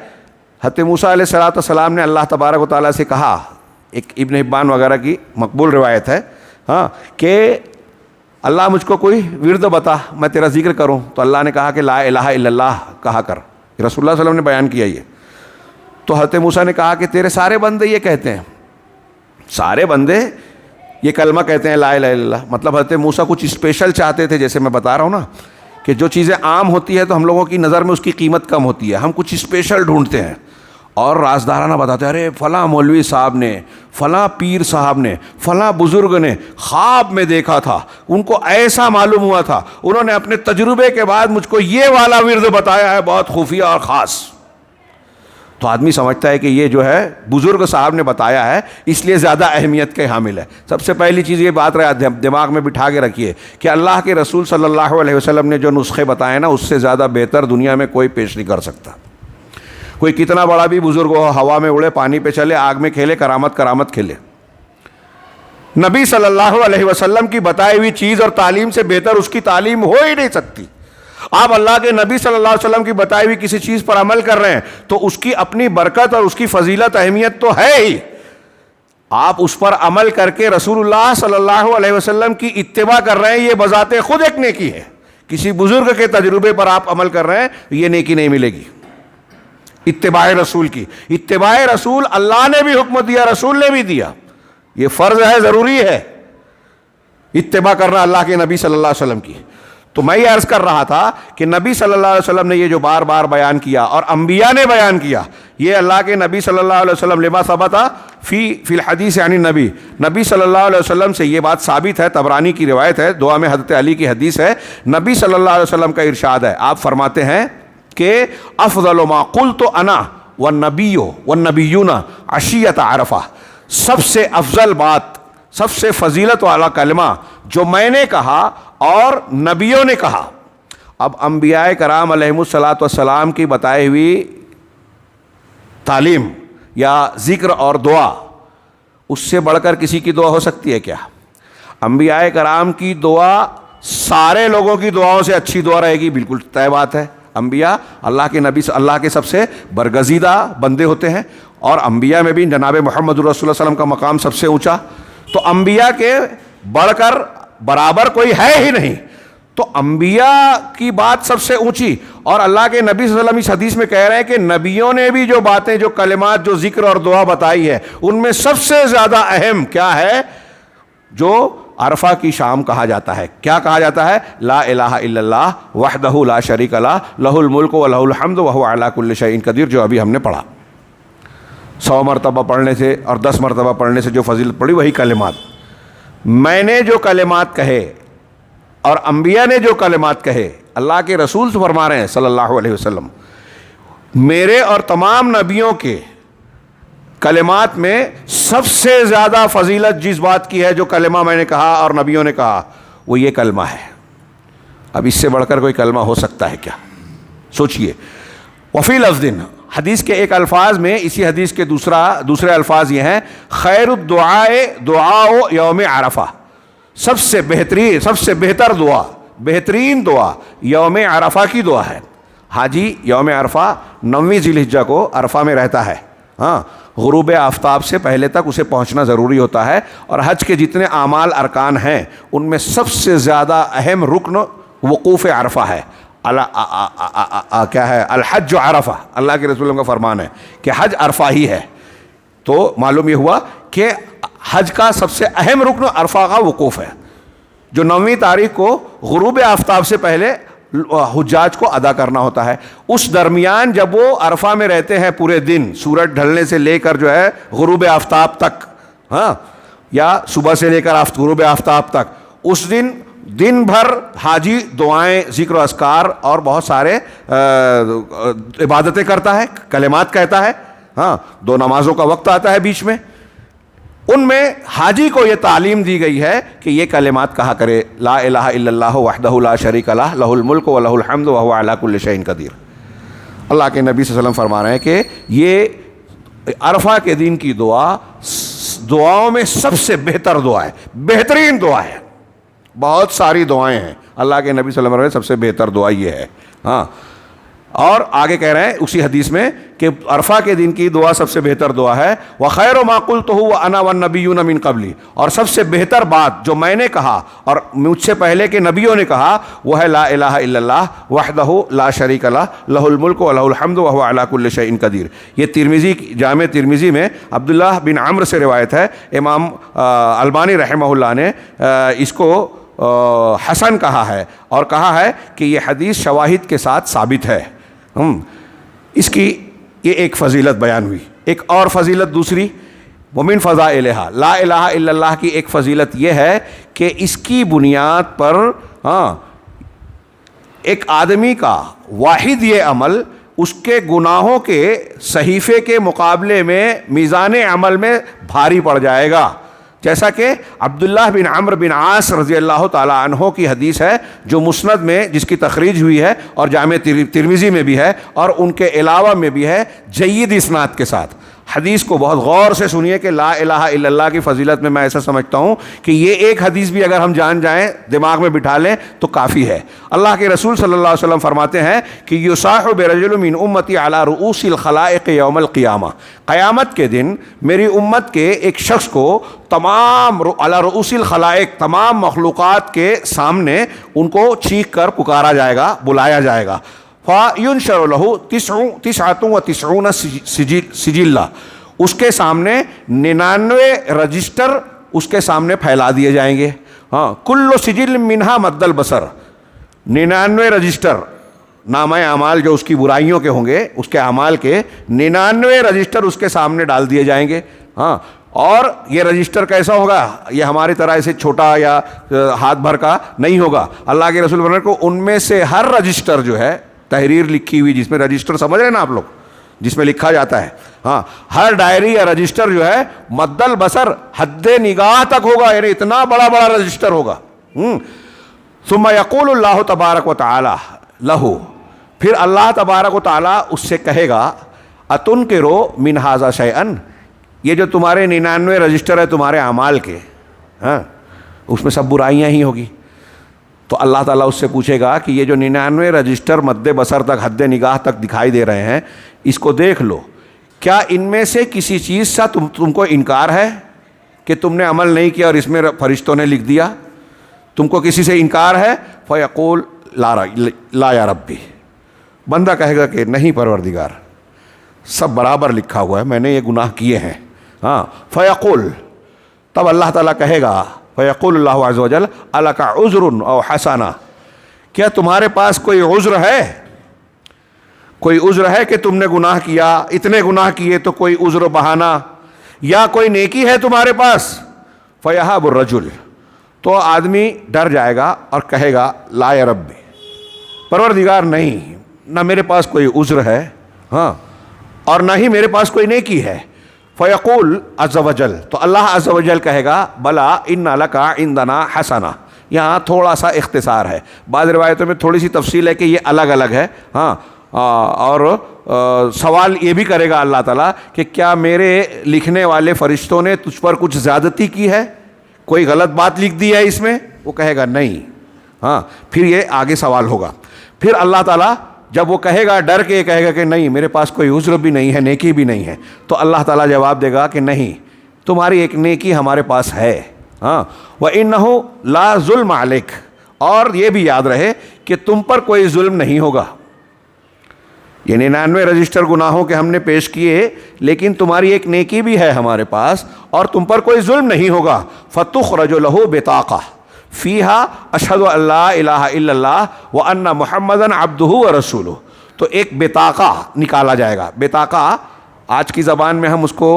حضرت موسیٰ علیہ السلام نے اللہ تبارک و تعالیٰ سے کہا، ایک ابن حبان وغیرہ کی مقبول روایت ہے، ہاں، کہ اللہ مجھ کو کوئی ورد بتا میں تیرا ذکر کروں. تو اللہ نے کہا کہ لا الہ الا اللہ کہا کر. رسول اللہ صلی اللہ علیہ وسلم نے بیان کیا یہ. تو حضرت موسیٰ نے کہا کہ تیرے سارے بندے یہ کہتے ہیں، سارے بندے یہ کلمہ کہتے ہیں لا الہ الا اللہ. مطلب حضرت موسیٰ کچھ اسپیشل چاہتے تھے، جیسے میں بتا رہا ہوں نا کہ جو چیزیں عام ہوتی ہے تو ہم لوگوں کی نظر میں اس کی قیمت کم ہوتی ہے، ہم کچھ اسپیشل ڈھونڈتے ہیں اور رازدارانہ بتاتے ہیں ارے فلاں مولوی صاحب نے، فلاں پیر صاحب نے، فلاں بزرگ نے خواب میں دیکھا تھا، ان کو ایسا معلوم ہوا تھا، انہوں نے اپنے تجربے کے بعد مجھ کو یہ والا ورد بتایا ہے، بہت خفیہ اور خاص. تو آدمی سمجھتا ہے کہ یہ جو ہے بزرگ صاحب نے بتایا ہے اس لیے زیادہ اہمیت کے حامل ہے. سب سے پہلی چیز یہ بات دماغ میں بٹھا کے رکھیے کہ اللہ کے رسول صلی اللہ علیہ وسلم نے جو نسخے بتائے نا، اس سے زیادہ بہتر دنیا میں کوئی پیش نہیں کر سکتا. کوئی کتنا بڑا بھی بزرگ ہو، ہوا میں اڑے، پانی پہ چلے، آگ میں کھیلے، کرامت کھیلے، نبی صلی اللہ علیہ وسلم کی بتائی ہوئی چیز اور تعلیم سے بہتر اس کی تعلیم ہو ہی نہیں سکتی. آپ اللہ کے نبی صلی اللہ علیہ وسلم کی بتائی ہوئی کسی چیز پر عمل کر رہے ہیں تو اس کی اپنی برکت اور اس کی فضیلت، اہمیت تو ہے ہی. آپ اس پر عمل کر کے رسول اللہ صلی اللہ علیہ وسلم کی اتباع کر رہے ہیں، یہ بذات خود ایک نیکی ہے. کسی بزرگ کے تجربے پر آپ عمل کر رہے ہیں، یہ نیکی نہیں ملے گی. اتباع رسول کی، اتباع رسول اللہ نے بھی حکم دیا، رسول نے بھی دیا، یہ فرض ہے، ضروری ہے اتباع کرنا اللہ کے نبی صلی اللہ علیہ وسلم کی. تو میں یہ عرض کر رہا تھا کہ نبی صلی اللہ علیہ وسلم نے یہ جو بار بار بیان کیا اور انبیاء نے بیان کیا، یہ اللہ کے نبی صلی اللہ علیہ وسلم لما ثبت فی الحدیث عن النبی، نبی صلی اللہ علیہ وسلم سے یہ بات ثابت ہے. طبرانی کی روایت ہے، دعا میں حضرت علی کی حدیث ہے. نبی صلی اللہ علیہ وسلم کا ارشاد ہے، آپ فرماتے ہیں کہ افضل ما قلت انا والنبی والنبیون عشیۃ عرفہ، سب سے افضل بات، سب سے فضیلت والا کلمہ جو میں نے کہا اور نبیوں نے کہا. اب انبیاء کرام علیہم الصلاۃ والسلام کی بتائی ہوئی تعلیم یا ذکر اور دعا اس سے بڑھ کر کسی کی دعا ہو سکتی ہے کیا؟ انبیاء کرام کی دعا سارے لوگوں کی دعاؤں سے اچھی دعا رہے گی، بالکل طے بات ہے۔ انبیاء اللہ کے نبی، اللہ کے سب سے برگزیدہ بندے ہوتے ہیں، اور انبیاء میں بھی جناب محمد رسول اللہ صلی اللہ علیہ وسلم کا مقام سب سے اونچا، تو انبیاء کے بڑھ کر برابر کوئی ہے ہی نہیں، تو انبیاء کی بات سب سے اونچی۔ اور اللہ کے نبی صلی اللہ علیہ وسلم اس حدیث میں کہہ رہے ہیں کہ نبیوں نے بھی جو باتیں، جو کلمات، جو ذکر اور دعا بتائی ہے، ان میں سب سے زیادہ اہم کیا ہے؟ جو عرفہ کی شام کہا جاتا ہے۔ کیا کہا جاتا ہے؟ لا الہ الا اللہ وحدہ لا شریک لہ لہ الملک ولہ الحمد وہو علی کل شیء قدیر، جو ابھی ہم نے پڑھا۔ 100 مرتبہ پڑھنے سے اور 10 مرتبہ پڑھنے سے جو فضیلت پڑھی، وہی کلمات۔ میں نے جو کلمات کہے اور انبیاء نے جو کلمات کہے، اللہ کے رسول فرما رہے ہیں صلی اللہ علیہ وسلم، میرے اور تمام نبیوں کے کلمات میں سب سے زیادہ فضیلت جس بات کی ہے، جو کلمہ میں نے کہا اور نبیوں نے کہا، وہ یہ کلمہ ہے۔ اب اس سے بڑھ کر کوئی کلمہ ہو سکتا ہے کیا؟ سوچئے۔ وفی لفظ، حدیث کے ایک الفاظ میں، اسی حدیث کے دوسرے الفاظ یہ ہیں، خیر الدعاء دعاء یوم عرفہ، سب سے بہترین، سب سے بہتر دعا، بہترین دعا یوم عرفہ کی دعا ہے۔ حاجی یوم عرفہ 9ویں ذی الحجہ کو عرفہ میں رہتا ہے، ہاں، غروب آفتاب سے پہلے تک اسے پہنچنا ضروری ہوتا ہے، اور حج کے جتنے اعمال ارکان ہیں ان میں سب سے زیادہ اہم رکن وقوف عرفہ ہے۔ کیا ہے؟ الحج عرفہ، اللہ کے رسول کا فرمان ہے کہ حج عرفہ ہی ہے۔ تو معلوم یہ ہوا کہ حج کا سب سے اہم رکن عرفہ کا وقوف ہے، جو 9ویں تاریخ کو غروب آفتاب سے پہلے حجاج کو ادا کرنا ہوتا ہے۔ اس درمیان جب وہ عرفہ میں رہتے ہیں پورے دن، سورج ڈھلنے سے لے کر جو ہے غروب آفتاب تک، ہاں، یا صبح سے لے کر غروب آفتاب تک، اس دن بھر حاجی دعائیں، ذکر و اذکار اور بہت سارے عبادتیں کرتا ہے، کلمات کہتا ہے، ہاں، 2 نمازوں کا وقت آتا ہے بیچ میں، ان میں حاجی کو یہ تعلیم دی گئی ہے کہ یہ کلمات کہا کرے، لا الہ الا اللہ وحدہ لا شریک لہ لہ الملک ولہ الحمد وہو علی کل شیء قدیر۔ اللہ کے نبی صلی اللہ علیہ وسلم فرما رہے ہیں کہ یہ عرفہ کے دن کی دعا دعاؤں میں سب سے بہتر دعا ہے، بہترین دعا ہے۔ بہت ساری دعائیں ہیں، اللہ کے نبی صلی اللہ علیہ وسلم سب سے بہتر دعا یہ ہے، ہاں۔ اور آگے کہہ رہے ہیں اسی حدیث میں کہ عرفہ کے دن کی دعا سب سے بہتر دعا ہے، وَخَيْرُ مَا قُلْتُهُ وَأَنَا وَالنَّبِيُّونَ مِن قَبْلِي، اور سب سے بہتر بات جو میں نے کہا اور مجھ سے پہلے کے نبیوں نے کہا، وہ ہے لا الہ الا اللہ وحدہ لا شریک لہ لہ الملک ولہ الحمد وہو علی کل شیء قدیر۔ یہ ترمذی، جامع ترمذی میں عبداللہ بن عمرو سے روایت ہے، امام البانی رحمہ اللہ نے اس کو حسن کہا ہے، اور کہا ہے کہ یہ حدیث شواہد کے ساتھ ثابت ہے۔ اس کی یہ ایک فضیلت بیان ہوئی۔ ایک اور فضیلت دوسری، ومن فضائلہا، لا الہ الا اللہ کی ایک فضیلت یہ ہے کہ اس کی بنیاد پر ایک آدمی کا واحد یہ عمل اس کے گناہوں کے صحیفے کے مقابلے میں میزان عمل میں بھاری پڑ جائے گا، جیسا کہ عبداللہ بن عمرو بن عاص رضی اللہ تعالیٰ عنہ کی حدیث ہے، جو مسند میں جس کی تخریج ہوئی ہے اور جامع ترمذی میں بھی ہے اور ان کے علاوہ میں بھی ہے، جید اسناد کے ساتھ۔ حدیث کو بہت غور سے سنیے کہ لا الہ الا اللہ کی فضیلت میں ایسا سمجھتا ہوں کہ یہ ایک حدیث بھی اگر ہم جان جائیں، دماغ میں بٹھا لیں تو کافی ہے۔ اللہ کے رسول صلی اللہ علیہ وسلم فرماتے ہیں کہ یصاح برجل من امتی علی رؤوس الخلائق یوم القیامہ، قیامت کے دن میری امت کے ایک شخص کو تمام علی رؤوس الخلائق، تمام مخلوقات کے سامنے ان کو چیخ کر پکارا جائے گا، بلایا جائے گا۔ فَيُنشَرُ لَهُ 99 سجلہ، اس کے سامنے 99 رجسٹر اس کے سامنے پھیلا دیے جائیں گے، ہاں، کل سجل منہا مد البصر، 99 رجسٹر نامہ اعمال جو اس کی برائیوں کے ہوں گے، اس کے اعمال کے 99 رجسٹر اس کے سامنے ڈال دیے جائیں گے، ہاں۔ اور یہ رجسٹر کیسا ہوگا؟ یہ ہماری طرح ایسے چھوٹا یا ہاتھ بھر کا نہیں ہوگا۔ اللہ کے رسول فرماتے ہیں کہ ان میں سے ہر رجسٹر جو ہے، تحریر لکھی ہوئی، جس میں رجسٹر سمجھ رہے ہیں نا آپ لوگ، جس میں لکھا جاتا ہے، ہاں، ہر ڈائری یا رجسٹر جو ہے مد البصر، حد نگاہ تک ہوگا، یعنی اتنا بڑا بڑا رجسٹر ہوگا۔ ثم یقول اللہ تبارک و تعالی لہ، پھر اللہ تبارک و تعالی اس سے کہے گا، اتنکرو من ھذا شیئا، یہ جو تمہارے 99 رجسٹر ہے تمہارے اعمال کے، ہاں اس میں سب برائیاں ہی ہوگی. تو اللہ تعالیٰ اس سے پوچھے گا کہ یہ جو 99 رجسٹر مد بصر تک، حد نگاہ تک دکھائی دے رہے ہیں، اس کو دیکھ لو، کیا ان میں سے کسی چیز سے تم کو انکار ہے کہ تم نے عمل نہیں کیا اور اس میں فرشتوں نے لکھ دیا؟ تم کو کسی سے انکار ہے؟ فیقول لا یا ربی، بندہ کہے گا کہ نہیں پروردگار، سب برابر لکھا ہوا ہے، میں نے یہ گناہ کیے ہیں. ہاں فیقول، تب اللہ تعالیٰ کہے گا، فیقول اللہ عز و جل الک عذر او حسنہ، کیا تمہارے پاس کوئی عذر ہے؟ کوئی عذر ہے کہ تم نے گناہ کیا، اتنے گناہ کیے تو کوئی عذر و بہانہ، یا کوئی نیکی ہے تمہارے پاس؟ فیہاب الرجل، تو آدمی ڈر جائے گا اور کہے گا لا یا ربی، پروردگار نہیں، نہ میرے پاس کوئی عذر ہے، ہاں اور نہ ہی میرے پاس کوئی نیکی ہے. فیقول عز و جل، تو اللہ عز و جل کہے گا بلا ان لک عندنا حسنہ. یہاں تھوڑا سا اختصار ہے، بعض روایتوں میں تھوڑی سی تفصیل ہے کہ یہ الگ الگ ہے. ہاں اور سوال یہ بھی کرے گا اللہ تعالیٰ کہ کیا میرے لکھنے والے فرشتوں نے تجھ پر کچھ زیادتی کی ہے، کوئی غلط بات لکھ دی ہے اس میں؟ وہ کہے گا نہیں. ہاں پھر یہ آگے سوال ہوگا. پھر اللہ تعالیٰ جب وہ کہے گا، ڈر کے کہے گا کہ نہیں میرے پاس کوئی عذر بھی نہیں ہے، نیکی بھی نہیں ہے، تو اللہ تعالیٰ جواب دے گا کہ نہیں، تمہاری ایک نیکی ہمارے پاس ہے. ہاں وَإِنَّهُ لَا ظُلْمَ عَلَيْكَ، اور یہ بھی یاد رہے کہ تم پر کوئی ظلم نہیں ہوگا. یہ 99 رجسٹر گناہوں کے ہم نے پیش کیے، لیکن تمہاری ایک نیکی بھی ہے ہمارے پاس اور تم پر کوئی ظلم نہیں ہوگا. فَتُخْرَجُ لَهُ بِطَاقَةٌ فِيهَا أَشْهَدُ أَن لَا إِلَٰهَ إِلَّا اللَّهُ وَأَنَّ مُحَمَّدًا عَبْدُهُ وَرَسُولُهُ. تو ایک بطاقہ نکالا جائے گا. بطاقہ آج کی زبان میں ہم اس کو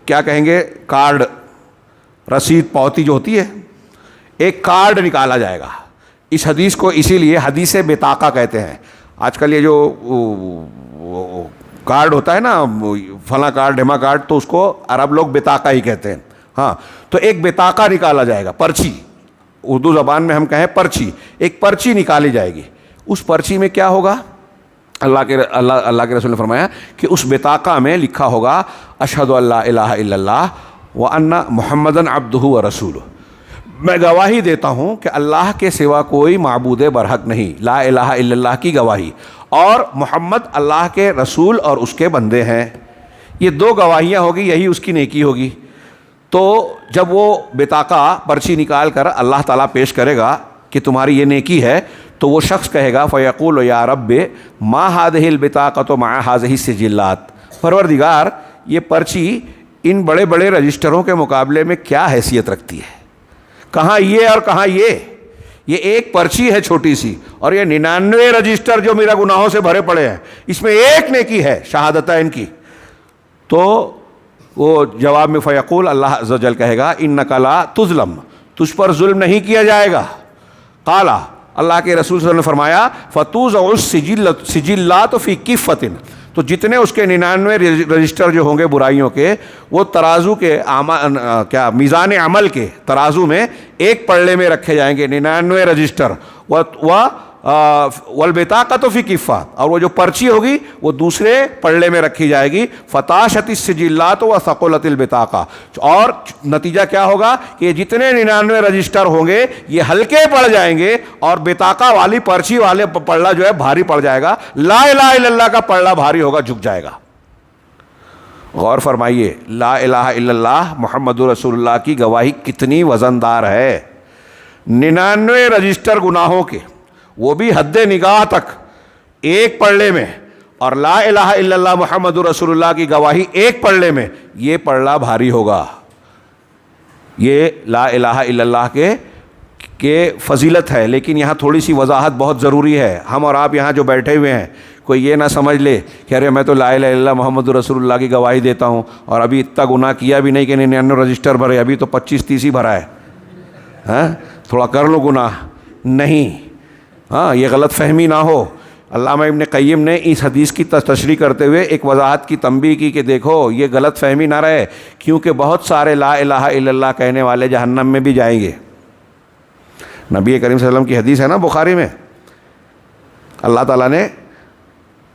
کیا کہیں گے؟ کارڈ، رسید، پوتی جو ہوتی ہے، ایک کارڈ نکالا جائے گا. اس حدیث کو اسی لیے حدیث بطاقہ کہتے ہیں. آج کل یہ جو کارڈ ہوتا ہے نا، فلاں کارڈ، ڈھما کارڈ، تو اس کو عرب لوگ بطاقہ ہی کہتے ہیں. ہاں تو ایک بطاقہ نکالا جائے گا، پرچی، اردو زبان میں ہم کہیں پرچی. ایک پرچی نکالی جائے گی. اس پرچی میں کیا ہوگا؟ اللہ کے رسول نے فرمایا کہ اس بطاقہ میں لکھا ہوگا اشہد ان لا الہ الا اللہ وان محمدًا عبدہ ورسولہ، میں گواہی دیتا ہوں کہ اللہ کے سوا کوئی معبود برحق نہیں، لا الہ الا اللہ کی گواہی، اور محمد اللہ کے رسول اور اس کے بندے ہیں. یہ دو گواہیاں ہوگی، یہی اس کی نیکی ہوگی. تو جب وہ بطاقہ، پرچی نکال کر اللہ تعالیٰ پیش کرے گا کہ تمہاری یہ نیکی ہے، تو وہ شخص کہے گا فیقول یا رب ما هذه البطاقۃ مع هذه السجلات، پروردگار یہ پرچی ان بڑے بڑے رجسٹروں کے مقابلے میں کیا حیثیت رکھتی ہے؟ کہاں یہ اور کہاں یہ ایک پرچی ہے چھوٹی سی، اور یہ 99 رجسٹر جو میرا گناہوں سے بھرے پڑے ہیں، اس میں ایک نیکی ہے شہادتین کی. تو وہ جواب میں فیقول، اللہ عز و جل کہے گا انک لا تظلم، تجھ پر ظلم نہیں کیا جائے گا. قال، اللہ کے رسول صلی اللہ علیہ وسلم نے فرمایا فتوضع السجلات فی کفۃ، تو جتنے اس کے 99 رجسٹر جو ہوں گے برائیوں کے، وہ ترازو کے میزان عمل کے ترازو میں ایک پلڑے میں رکھے جائیں گے 99 رجسٹر. والبطاقۃ فی کفۃ، اور وہ جو پرچی ہوگی وہ دوسرے پلڑے میں رکھی جائے گی. فتاشت السجلات وثقلت البطاقہ، اور نتیجہ کیا ہوگا کہ جتنے 99 رجسٹر ہوں گے یہ ہلکے پڑ جائیں گے، اور بطاقہ والی پرچی والے پلڑا جو ہے بھاری پڑ جائے گا. لا الہ الا اللہ کا پلڑا بھاری ہوگا، جھک جائے گا. غور فرمائیے، لا الہ الا اللہ محمد رسول اللہ کی گواہی کتنی وزندار ہے. 99 رجسٹر گناہوں کے، وہ بھی حد نگاہ تک ایک پلڑے میں، اور لا الہ الا اللہ محمد رسول اللہ کی گواہی ایک پلڑے میں، یہ پلڑا بھاری ہوگا. یہ لا الہ الا اللہ کے فضیلت ہے. لیکن یہاں تھوڑی سی وضاحت بہت ضروری ہے. ہم اور آپ یہاں جو بیٹھے ہوئے ہیں، کوئی یہ نہ سمجھ لے کہ ارے میں تو لا الہ الا اللہ محمد رسول اللہ کی گواہی دیتا ہوں اور ابھی اتنا گناہ کیا بھی نہیں کہ 99 رجسٹر بھرے، ابھی تو 25-30 ہی بھرا ہے، ہاں تھوڑا کر لو گناہ. نہیں، ہاں یہ غلط فہمی نہ ہو. علامہ ابن قیم نے اس حدیث کی تشریح کرتے ہوئے ایک وضاحت کی تنبیہ کی کہ دیکھو یہ غلط فہمی نہ رہے، کیونکہ بہت سارے لا الہ الا اللہ کہنے والے جہنم میں بھی جائیں گے. نبی کریم صلی اللہ علیہ وسلم کی حدیث ہے نا بخاری میں، اللہ تعالیٰ نے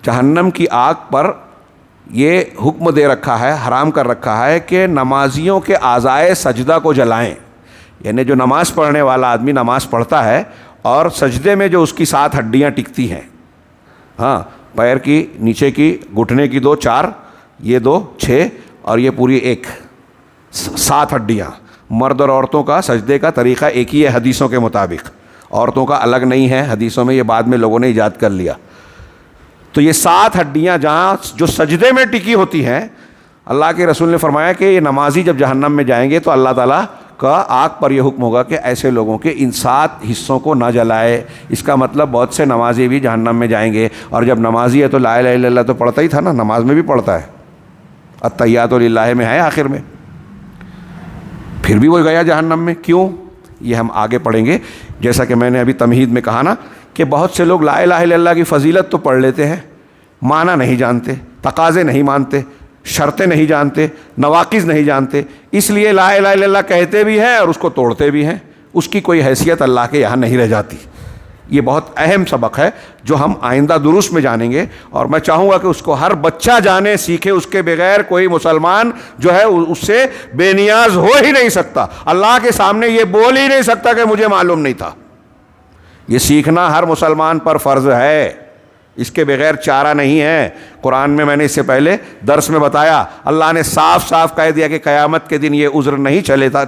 جہنم کی آگ پر یہ حکم دے رکھا ہے، حرام کر رکھا ہے کہ نمازیوں کے اعضائے سجدہ کو جلائیں. یعنی جو نماز پڑھنے والا آدمی نماز پڑھتا ہے اور سجدے میں جو اس کی 7 ہڈیاں ٹکتی ہیں، ہاں، پیر کی نیچے کی، گھٹنے کی 2 4، یہ 2 6 اور یہ پوری 1 7 ہڈیاں. مرد اور عورتوں کا سجدے کا طریقہ ایک ہی ہے حدیثوں کے مطابق، عورتوں کا الگ نہیں ہے حدیثوں میں، یہ بعد میں لوگوں نے ایجاد کر لیا. تو یہ 7 ہڈیاں جہاں جو سجدے میں ٹکی ہوتی ہیں، اللہ کے رسول نے فرمایا کہ یہ نمازی جب جہنم میں جائیں گے تو اللہ تعالیٰ کا آگ پر یہ حکم ہوگا کہ ایسے لوگوں کے ان 7 حصوں کو نہ جلائے. اس کا مطلب بہت سے نمازی بھی جہنم میں جائیں گے، اور جب نمازی ہے تو لا الہ الا اللہ تو پڑھتا ہی تھا نا، نماز میں بھی پڑھتا ہے، التحیات للہ میں ہے آخر میں، پھر بھی وہ گیا جہنم میں. کیوں؟ یہ ہم آگے پڑھیں گے. جیسا کہ میں نے ابھی تمہید میں کہا نا کہ بہت سے لوگ لا الہ الا اللہ کی فضیلت تو پڑھ لیتے ہیں، معنی نہیں جانتے، تقاضے نہیں مانتے، شرطیں نہیں جانتے، نواقض نہیں جانتے، اس لیے لا الہ الا اللہ کہتے بھی ہیں اور اس کو توڑتے بھی ہیں. اس کی کوئی حیثیت اللہ کے یہاں نہیں رہ جاتی. یہ بہت اہم سبق ہے جو ہم آئندہ دروس میں جانیں گے، اور میں چاہوں گا کہ اس کو ہر بچہ جانے سیکھے. اس کے بغیر کوئی مسلمان جو ہے اس سے بے نیاز ہو ہی نہیں سکتا. اللہ کے سامنے یہ بول ہی نہیں سکتا کہ مجھے معلوم نہیں تھا. یہ سیکھنا ہر مسلمان پر فرض ہے، اس کے بغیر چارہ نہیں ہے. قرآن میں نے اس سے پہلے درس میں بتایا، اللہ نے صاف صاف کہہ دیا کہ قیامت کے دن یہ عذر نہیں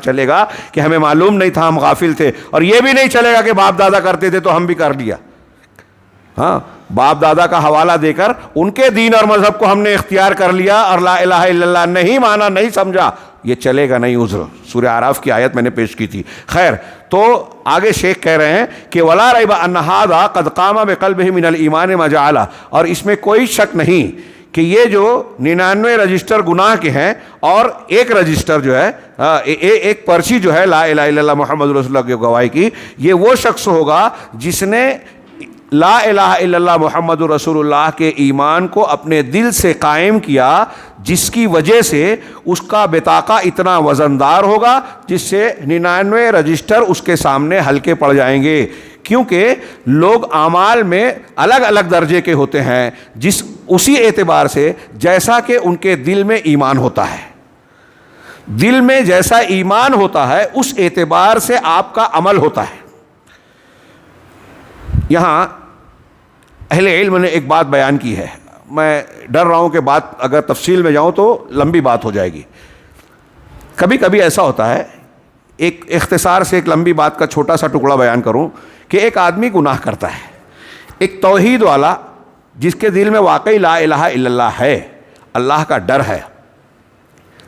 چلے گا کہ ہمیں معلوم نہیں تھا، ہم غافل تھے. اور یہ بھی نہیں چلے گا کہ باپ دادا کرتے تھے تو ہم بھی کر لیا. ہاں، باپ دادا کا حوالہ دے کر ان کے دین اور مذہب کو ہم نے اختیار کر لیا اور لا الہ الا اللہ نہیں مانا، نہیں سمجھا، یہ چلے گا نہیں عذر. سورہ اعراف کی آیت میں نے پیش کی تھی. خیر، تو آگے شیخ کہہ رہے ہیں کہ وَلَا رَيْبَ أَنَّ هَذَا قَدْ قَامَ بِقَلْبِهِ مِنَ الْإِيمَانِ مَا جَعَلَ، اور اس میں کوئی شک نہیں کہ یہ جو 99 رجسٹر گناہ کے ہیں اور ایک رجسٹر جو ہے، ایک پرچی جو ہے لا الہ الا اللہ محمد رسول اللہ کی گواہی کی، یہ وہ شخص ہوگا جس نے لا الہ الا اللہ محمد رسول اللہ کے ایمان کو اپنے دل سے قائم کیا، جس کی وجہ سے اس کا بطاقہ اتنا وزندار ہوگا جس سے 99 رجسٹر اس کے سامنے ہلکے پڑ جائیں گے. کیونکہ لوگ اعمال میں الگ الگ درجے کے ہوتے ہیں، اسی اعتبار سے جیسا کہ ان کے دل میں ایمان ہوتا ہے. دل میں جیسا ایمان ہوتا ہے اس اعتبار سے آپ کا عمل ہوتا ہے. یہاں اہل علم نے ایک بات بیان کی ہے، میں ڈر رہا ہوں کہ بات اگر تفصیل میں جاؤں تو لمبی بات ہو جائے گی. کبھی کبھی ایسا ہوتا ہے، ایک اختصار سے ایک لمبی بات کا چھوٹا سا ٹکڑا بیان کروں کہ ایک آدمی گناہ کرتا ہے، ایک توحید والا جس کے دل میں واقعی لا الہ الا اللہ ہے، اللہ کا ڈر ہے.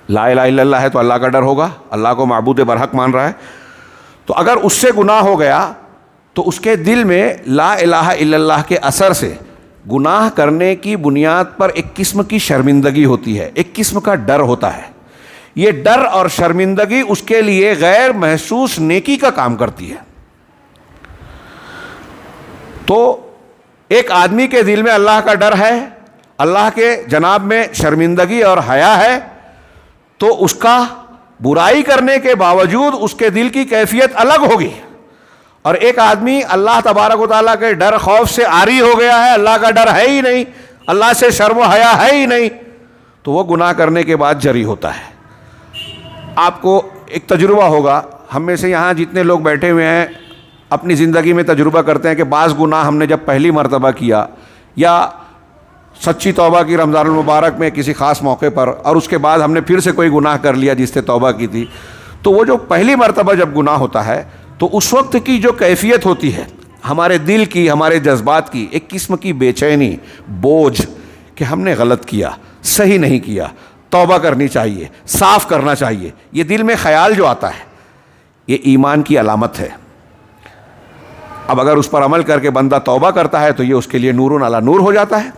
لا الہ الا اللہ ہے تو اللہ کا ڈر ہوگا، اللہ کو معبود برحق مان رہا ہے. تو اگر اس سے گناہ ہو گیا تو اس کے دل میں لا الہ الا اللہ کے اثر سے گناہ کرنے کی بنیاد پر ایک قسم کی شرمندگی ہوتی ہے، ایک قسم کا ڈر ہوتا ہے. یہ ڈر اور شرمندگی اس کے لیے غیر محسوس نیکی کا کام کرتی ہے. تو ایک آدمی کے دل میں اللہ کا ڈر ہے، اللہ کے جناب میں شرمندگی اور حیا ہے، تو اس کا برائی کرنے کے باوجود اس کے دل کی کیفیت الگ ہوگی. اور ایک آدمی اللہ تبارک و تعالیٰ کے ڈر خوف سے عاری ہو گیا ہے، اللہ کا ڈر ہے ہی نہیں، اللہ سے شرم و حیا ہے ہی نہیں، تو وہ گناہ کرنے کے بعد جری ہوتا ہے. آپ کو ایک تجربہ ہوگا، ہم میں سے یہاں جتنے لوگ بیٹھے ہوئے ہیں اپنی زندگی میں تجربہ کرتے ہیں کہ بعض گناہ ہم نے جب پہلی مرتبہ کیا یا سچی توبہ کی رمضان المبارک میں کسی خاص موقع پر، اور اس کے بعد ہم نے پھر سے کوئی گناہ کر لیا جس سے توبہ کی تھی، تو وہ جو پہلی مرتبہ جب گناہ ہوتا ہے تو اس وقت کی جو کیفیت ہوتی ہے ہمارے دل کی، ہمارے جذبات کی، ایک قسم کی بے چینی، بوجھ کہ ہم نے غلط کیا، صحیح نہیں کیا، توبہ کرنی چاہیے، صاف کرنا چاہیے. یہ دل میں خیال جو آتا ہے یہ ایمان کی علامت ہے. اب اگر اس پر عمل کر کے بندہ توبہ کرتا ہے تو یہ اس کے لیے نور علی نور ہو جاتا ہے.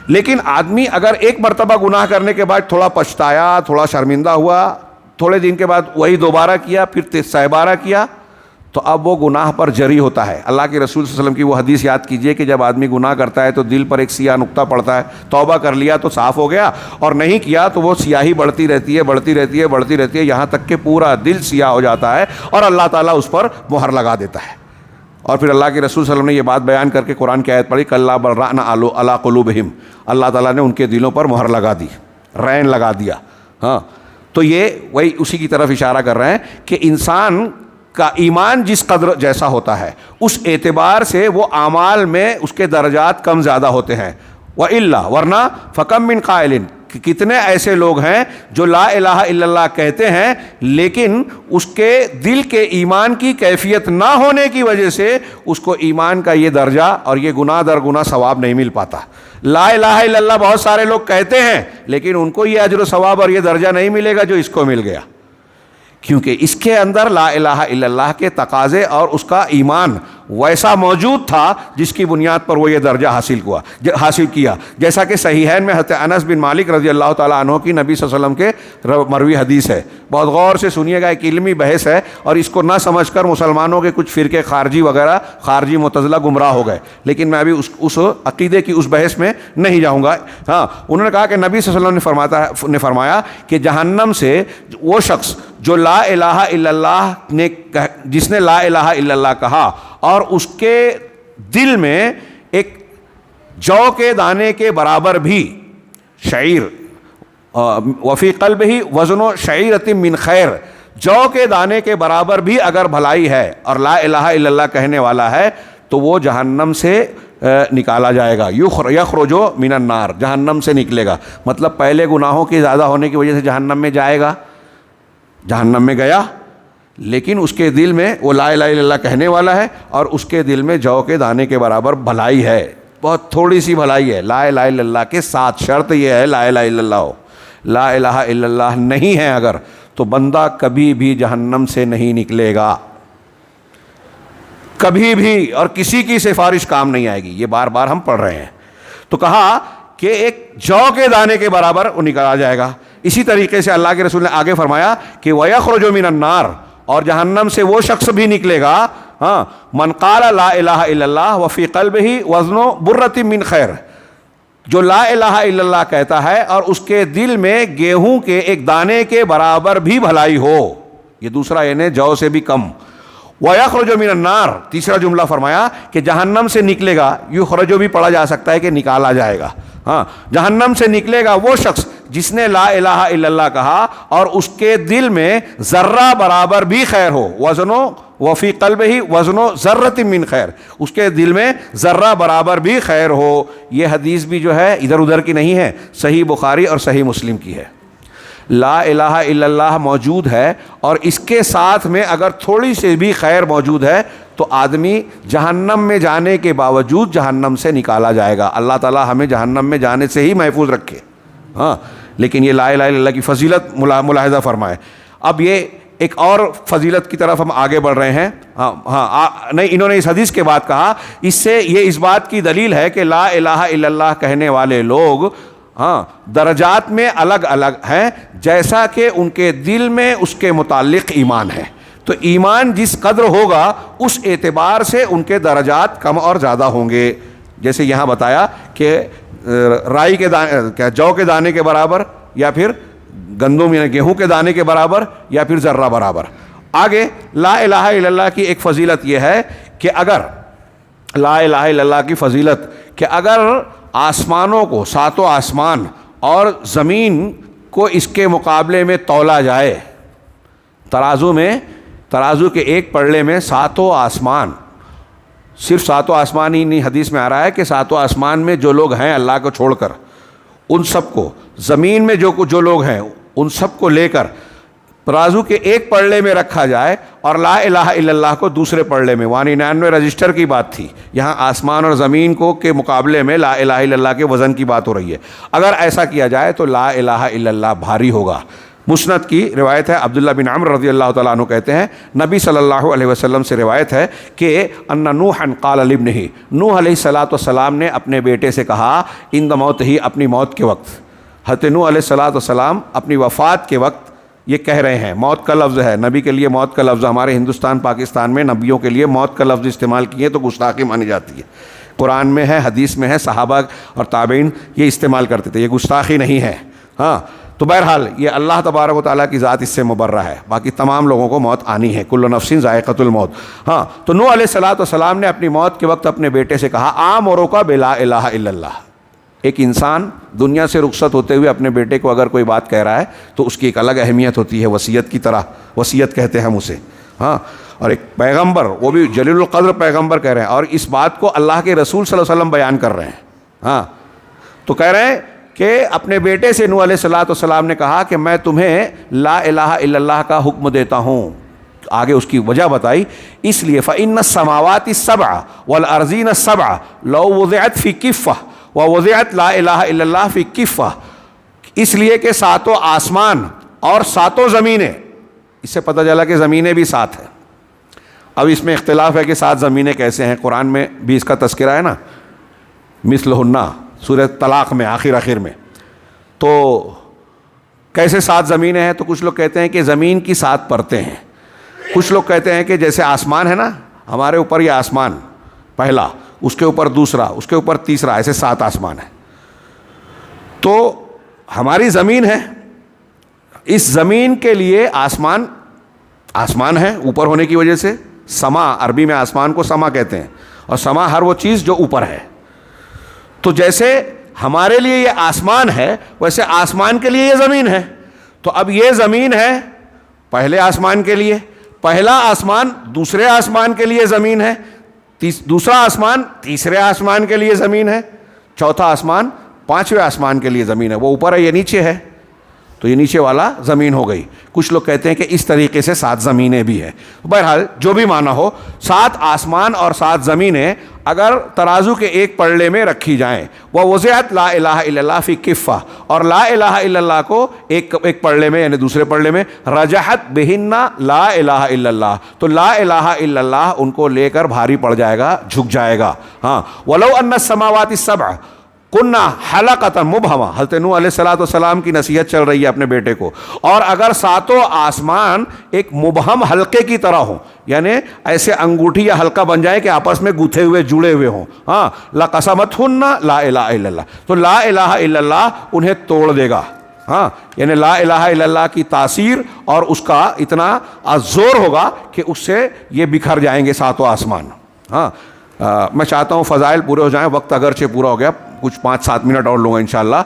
لیکن آدمی اگر ایک مرتبہ گناہ کرنے کے بعد تھوڑا پچھتایا، تھوڑا شرمندہ ہوا، تھوڑے دن کے بعد وہی دوبارہ کیا، پھر سہ کیا، تو اب وہ گناہ پر جری ہوتا ہے. اللہ کے رسول صلی اللہ علیہ وسلم کی وہ حدیث یاد کیجئے کہ جب آدمی گناہ کرتا ہے تو دل پر ایک سیاہ نقطہ پڑتا ہے، توبہ کر لیا تو صاف ہو گیا، اور نہیں کیا تو وہ سیاہی بڑھتی رہتی ہے، بڑھتی رہتی ہے، بڑھتی رہتی ہے، یہاں تک کہ پورا دل سیاہ ہو جاتا ہے اور اللہ تعالیٰ اس پر مہر لگا دیتا ہے. اور پھر اللہ کے رسول صلی اللہ علیہ وسلم نے یہ بات بیان کر کے قرآن کی آیت پڑھی، کلا بل ران علی قلوبہم، اللہ تعالیٰ نے ان کے دلوں پر مہر لگا دی، رین لگا دیا. ہاں تو یہ وہی اسی کی طرف اشارہ کر رہے ہیں کہ انسان کا ایمان جس قدر جیسا ہوتا ہے اس اعتبار سے وہ اعمال میں اس کے درجات کم زیادہ ہوتے ہیں. وَإِلَّا، ورنہ فَكَمْ مِنْ قَائِلٍ، کتنے ایسے لوگ ہیں جو لا الہ الا اللہ کہتے ہیں لیکن اس کے دل کے ایمان کی کیفیت نہ ہونے کی وجہ سے اس کو ایمان کا یہ درجہ اور یہ گناہ در گناہ ثواب نہیں مل پاتا. لا الہ الا اللہ بہت سارے لوگ کہتے ہیں لیکن ان کو یہ اجر و ثواب اور یہ درجہ نہیں ملے گا جو اس کو مل گیا، کیونکہ اس کے اندر لا الہ الا اللہ کے تقاضے اور اس کا ایمان ویسا موجود تھا جس کی بنیاد پر وہ یہ درجہ حاصل کیا. جیسا کہ صحیحین میں حضرت انس بن مالک رضی اللہ تعالیٰ عنہ کی نبی صلی اللہ علیہ وسلم کے مروی حدیث ہے. بہت غور سے سنیے گا، ایک علمی بحث ہے اور اس کو نہ سمجھ کر مسلمانوں کے کچھ فرقے خارجی وغیرہ، خارجی معتزلہ گمراہ ہو گئے، لیکن میں ابھی اس عقیدے کی اس بحث میں نہیں جاؤں گا. ہاں انہوں نے کہا کہ نبی صلی اللہ علیہ وسلم نے فرمایا کہ جہنم سے وہ شخص جو لا الہ الا اللہ نے جس نے لا الہ الا اللہ کہا اور اس کے دل میں ایک جو کے دانے کے برابر بھی شعیر، وفی قلبہ وزن شعیرۃ من خیر، جو کے دانے کے برابر بھی اگر بھلائی ہے اور لا الہ الا اللہ کہنے والا ہے تو وہ جہنم سے نکالا جائے گا. یخرج من النار، جہنم سے نکلے گا. مطلب پہلے گناہوں کی زیادہ ہونے کی وجہ سے جہنم میں جائے گا، جہنم میں گیا لیکن اس کے دل میں وہ لا الہ الا اللہ کہنے والا ہے اور اس کے دل میں جو کے دانے کے برابر بھلائی ہے، بہت تھوڑی سی بھلائی ہے. لا الہ الا اللہ کے ساتھ شرط یہ ہے لا الہ الا اللہ ہو. لا الہ الا اللہ نہیں ہے اگر تو بندہ کبھی بھی جہنم سے نہیں نکلے گا، کبھی بھی، اور کسی کی سفارش کام نہیں آئے گی. یہ بار بار ہم پڑھ رہے ہیں. تو کہا کہ ایک جو کے دانے کے برابر وہ نکالا جائے گا. اسی طریقے سے اللہ کے رسول نے آگے فرمایا کہ وَيَخْرُجُ مِنَ النَّارِ، اور جہنم سے وہ شخص بھی نکلے گا ہاں من قال لا الہ الا اللہ وفی قلبہ وزن برۃ من خیر، جو لا الہ الا اللہ کہتا ہے اور اس کے دل میں گیہوں کے ایک دانے کے برابر بھی بھلائی ہو. یہ دوسرا یعنی جو سے بھی کم. وَيَخْرُجُ مِنَ النَّارِ، تیسرا جملہ فرمایا کہ جہنم سے نکلے گا. یخرجو بھی پڑھا جا سکتا ہے کہ نکالا جائے گا. ہاں جہنم سے نکلے گا وہ شخص جس نے لا الہ الا اللہ کہا اور اس کے دل میں ذرہ برابر بھی خیر ہو. وفی قلبہ وزن ذرۃ من خیر، اس کے دل میں ذرہ برابر بھی خیر ہو. یہ حدیث بھی جو ہے ادھر ادھر کی نہیں ہے، صحیح بخاری اور صحیح مسلم کی ہے. لا الہ الا اللہ موجود ہے اور اس کے ساتھ میں اگر تھوڑی سی بھی خیر موجود ہے تو آدمی جہنم میں جانے کے باوجود جہنم سے نکالا جائے گا. اللہ تعالیٰ ہمیں جہنم میں جانے سے ہی محفوظ رکھے. ہاں لیکن یہ لا الہ الا اللہ کی فضیلت ملاحظہ فرمائے. اب یہ ایک اور فضیلت کی طرف ہم آگے بڑھ رہے ہیں. نہیں، انہوں نے اس حدیث کے بعد کہا اس سے یہ اس بات کی دلیل ہے کہ لا الہ الا اللہ کہنے والے لوگ درجات میں الگ الگ ہیں جیسا کہ ان کے دل میں اس کے متعلق ایمان ہے. تو ایمان جس قدر ہوگا اس اعتبار سے ان کے درجات کم اور زیادہ ہوں گے. جیسے یہاں بتایا کہ رائی کے دانے، جو کے دانے کے برابر، یا پھر گندم یا گیہوں کے دانے کے برابر، یا پھر ذرہ برابر. آگے لا الہ الا اللہ کی ایک فضیلت یہ ہے کہ اگر لا الہ الا اللہ کی فضیلت کہ اگر آسمانوں کو، ساتوں آسمان اور زمین کو اس کے مقابلے میں تولا جائے، ترازو کے ایک پلڑے میں ساتوں آسمان، صرف ساتوں آسمان ہی نہیں، حدیث میں آ رہا ہے کہ ساتوں آسمان میں جو لوگ ہیں اللہ کو چھوڑ کر ان سب کو، زمین میں جو لوگ ہیں ان سب کو لے کر ترازو کے ایک پلڑے میں رکھا جائے اور لا الہ الا اللہ کو دوسرے پلڑے میں. 199 رجسٹر کی بات تھی، یہاں آسمان اور زمین کو کے مقابلے میں لا الہ الا اللہ کے وزن کی بات ہو رہی ہے. اگر ایسا کیا جائے تو لا الہ الا اللہ بھاری ہوگا. مسند کی روایت ہے، عبداللہ بن عمر رضی اللہ تعالیٰ عنہ کہتے ہیں نبی صلی اللہ علیہ وسلم سے روایت ہے کہ ان نوحا قال لابنہ، نوح علیہ السلام نے اپنے بیٹے سے کہا عند موت ہی، اپنی موت کے وقت. حضرت نوح علیہ السلام اپنی وفات کے وقت یہ کہہ رہے ہیں. موت کا لفظ ہے، نبی کے لیے موت کا لفظ، ہمارے ہندوستان پاکستان میں نبیوں کے لیے موت کا لفظ استعمال کیے تو گستاخی مانی جاتی ہے. قرآن میں ہے، حدیث میں ہے، صحابہ اور تابعین یہ استعمال کرتے تھے، یہ گستاخی نہیں ہے. ہاں تو بہرحال یہ اللہ تبارک و تعالیٰ کی ذات اس سے مبرہ ہے، باقی تمام لوگوں کو موت آنی ہے، کل نفس ذائقۃ الموت۔ ہاں، تو نوح علیہ الصلوۃ والسلام نے اپنی موت کے وقت اپنے بیٹے سے کہا آمرک بلا الہ الا اللہ۔ ایک انسان دنیا سے رخصت ہوتے ہوئے اپنے بیٹے کو اگر کوئی بات کہہ رہا ہے تو اس کی ایک الگ اہمیت ہوتی ہے، وصیت کی طرح، وصیت کہتے ہیں ہم اسے۔ ہاں، اور ایک پیغمبر، وہ بھی جلیل القدر پیغمبر کہہ رہے ہیں، اور اس بات کو اللہ کے رسول صلی اللہ علیہ وسلم بیان کر رہے ہیں۔ ہاں، تو کہہ رہے ہیں کہ اپنے بیٹے سے نوح علیہ الصلوۃ والسلام نے کہا کہ میں تمہیں لا الہ الا اللہ کا حکم دیتا ہوں۔ آگے اس کی وجہ بتائی، اس لیے فإن السماوات السبع والأرضین السبع لو وضعت فی کفہ ووضعت لا الہ الا اللہ فی کفہ، اس لیے کہ ساتوں آسمان اور ساتوں زمینیں، اس سے پتہ چلا کہ زمینیں بھی سات ہیں۔ اب اس میں اختلاف ہے کہ سات زمینیں کیسے ہیں، قرآن میں بھی اس کا تذکرہ ہے نا، مثلہن، سورہ طلاق میں آخر میں۔ تو کیسے سات زمینیں ہیں؟ تو کچھ لوگ کہتے ہیں کہ زمین کی سات پرتیں ہیں، کچھ لوگ کہتے ہیں کہ جیسے آسمان ہے نا، ہمارے اوپر یہ آسمان پہلا، اس کے اوپر دوسرا، اس کے اوپر تیسرا، ایسے سات آسمان ہیں۔ تو ہماری زمین ہے، اس زمین کے لیے آسمان ہے اوپر ہونے کی وجہ سے، سما، عربی میں آسمان کو سما کہتے ہیں، اور سما ہر وہ چیز جو اوپر ہے۔ تو جیسے ہمارے لیے یہ آسمان ہے ویسے آسمان کے لیے یہ زمین ہے۔ تو اب یہ زمین ہے پہلے آسمان کے لیے، پہلا آسمان دوسرے آسمان کے لیے زمین ہے، دوسرا آسمان تیسرے آسمان کے لیے زمین ہے، چوتھا آسمان پانچویں آسمان کے لیے زمین ہے۔ وہ اوپر ہے، یہ نیچے ہے، تو یہ نیچے والا زمین ہو گئی۔ کچھ لوگ کہتے ہیں کہ اس طریقے سے سات زمینیں بھی ہیں۔ بہرحال جو بھی معنی ہو، سات آسمان اور سات زمینیں اگر ترازو کے ایک پلڑے میں رکھی جائیں، وَوُضِعَتْ لَا إِلَٰهَ إِلَّا اللَّهُ فِي كِفَّةٍ، اور لا الہ الا اللہ کو ایک پلڑے میں یعنی دوسرے پلڑے میں، رجحت بہن لا الہ الا اللہ، تو لا الہ الا اللہ ان کو لے کر بھاری پڑ جائے گا، جھک جائے گا۔ ہاں، وَلَوْ أَنَّ السَّمَاوَاتِ السَّبْعَ کنہ حلقۃ مبہمہ، حضرت نوح علیہ الصلوۃ والسلام کی نصیحت چل رہی ہے اپنے بیٹے کو، اور اگر ساتوں آسمان ایک مبہم حلقے کی طرح ہوں، یعنی ایسے انگوٹھی یا حلقہ بن جائے کہ آپس میں گتھے ہوئے جڑے ہوئے ہوں، ہاں، لقسمتہن لا الہ الا اللہ، تو لا الہ الا اللہ انہیں توڑ دے گا۔ ہاں، یعنی لا الہ الا اللہ کی تاثیر اور اس کا اتنا زور ہوگا کہ اس سے یہ بکھر جائیں گے ساتوں آسمان۔ ہاں، میں چاہتا ہوں فضائل پورے ہو جائیں، وقت اگرچہ پورا ہو گیا، کچھ 5-7 منٹ اور لوں گا انشاءاللہ۔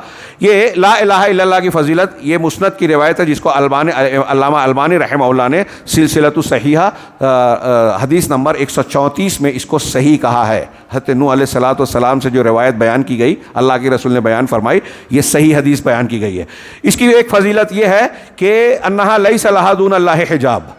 یہ لا الہ الا اللہ کی فضیلت، یہ مسند کی روایت ہے جس کو علامہ البانی رحمہ اللہ نے سلسلۃ الصحیحہ حدیث نمبر 134 میں اس کو صحیح کہا ہے۔ حضرت نوح علیہ الصلوۃ والسلام سے جو روایت بیان کی گئی، اللہ کے رسول نے بیان فرمائی، یہ صحیح حدیث بیان کی گئی ہے۔ اس کی ایک فضیلت یہ ہے کہ انہا لیس لہا دون اللہ حجاب،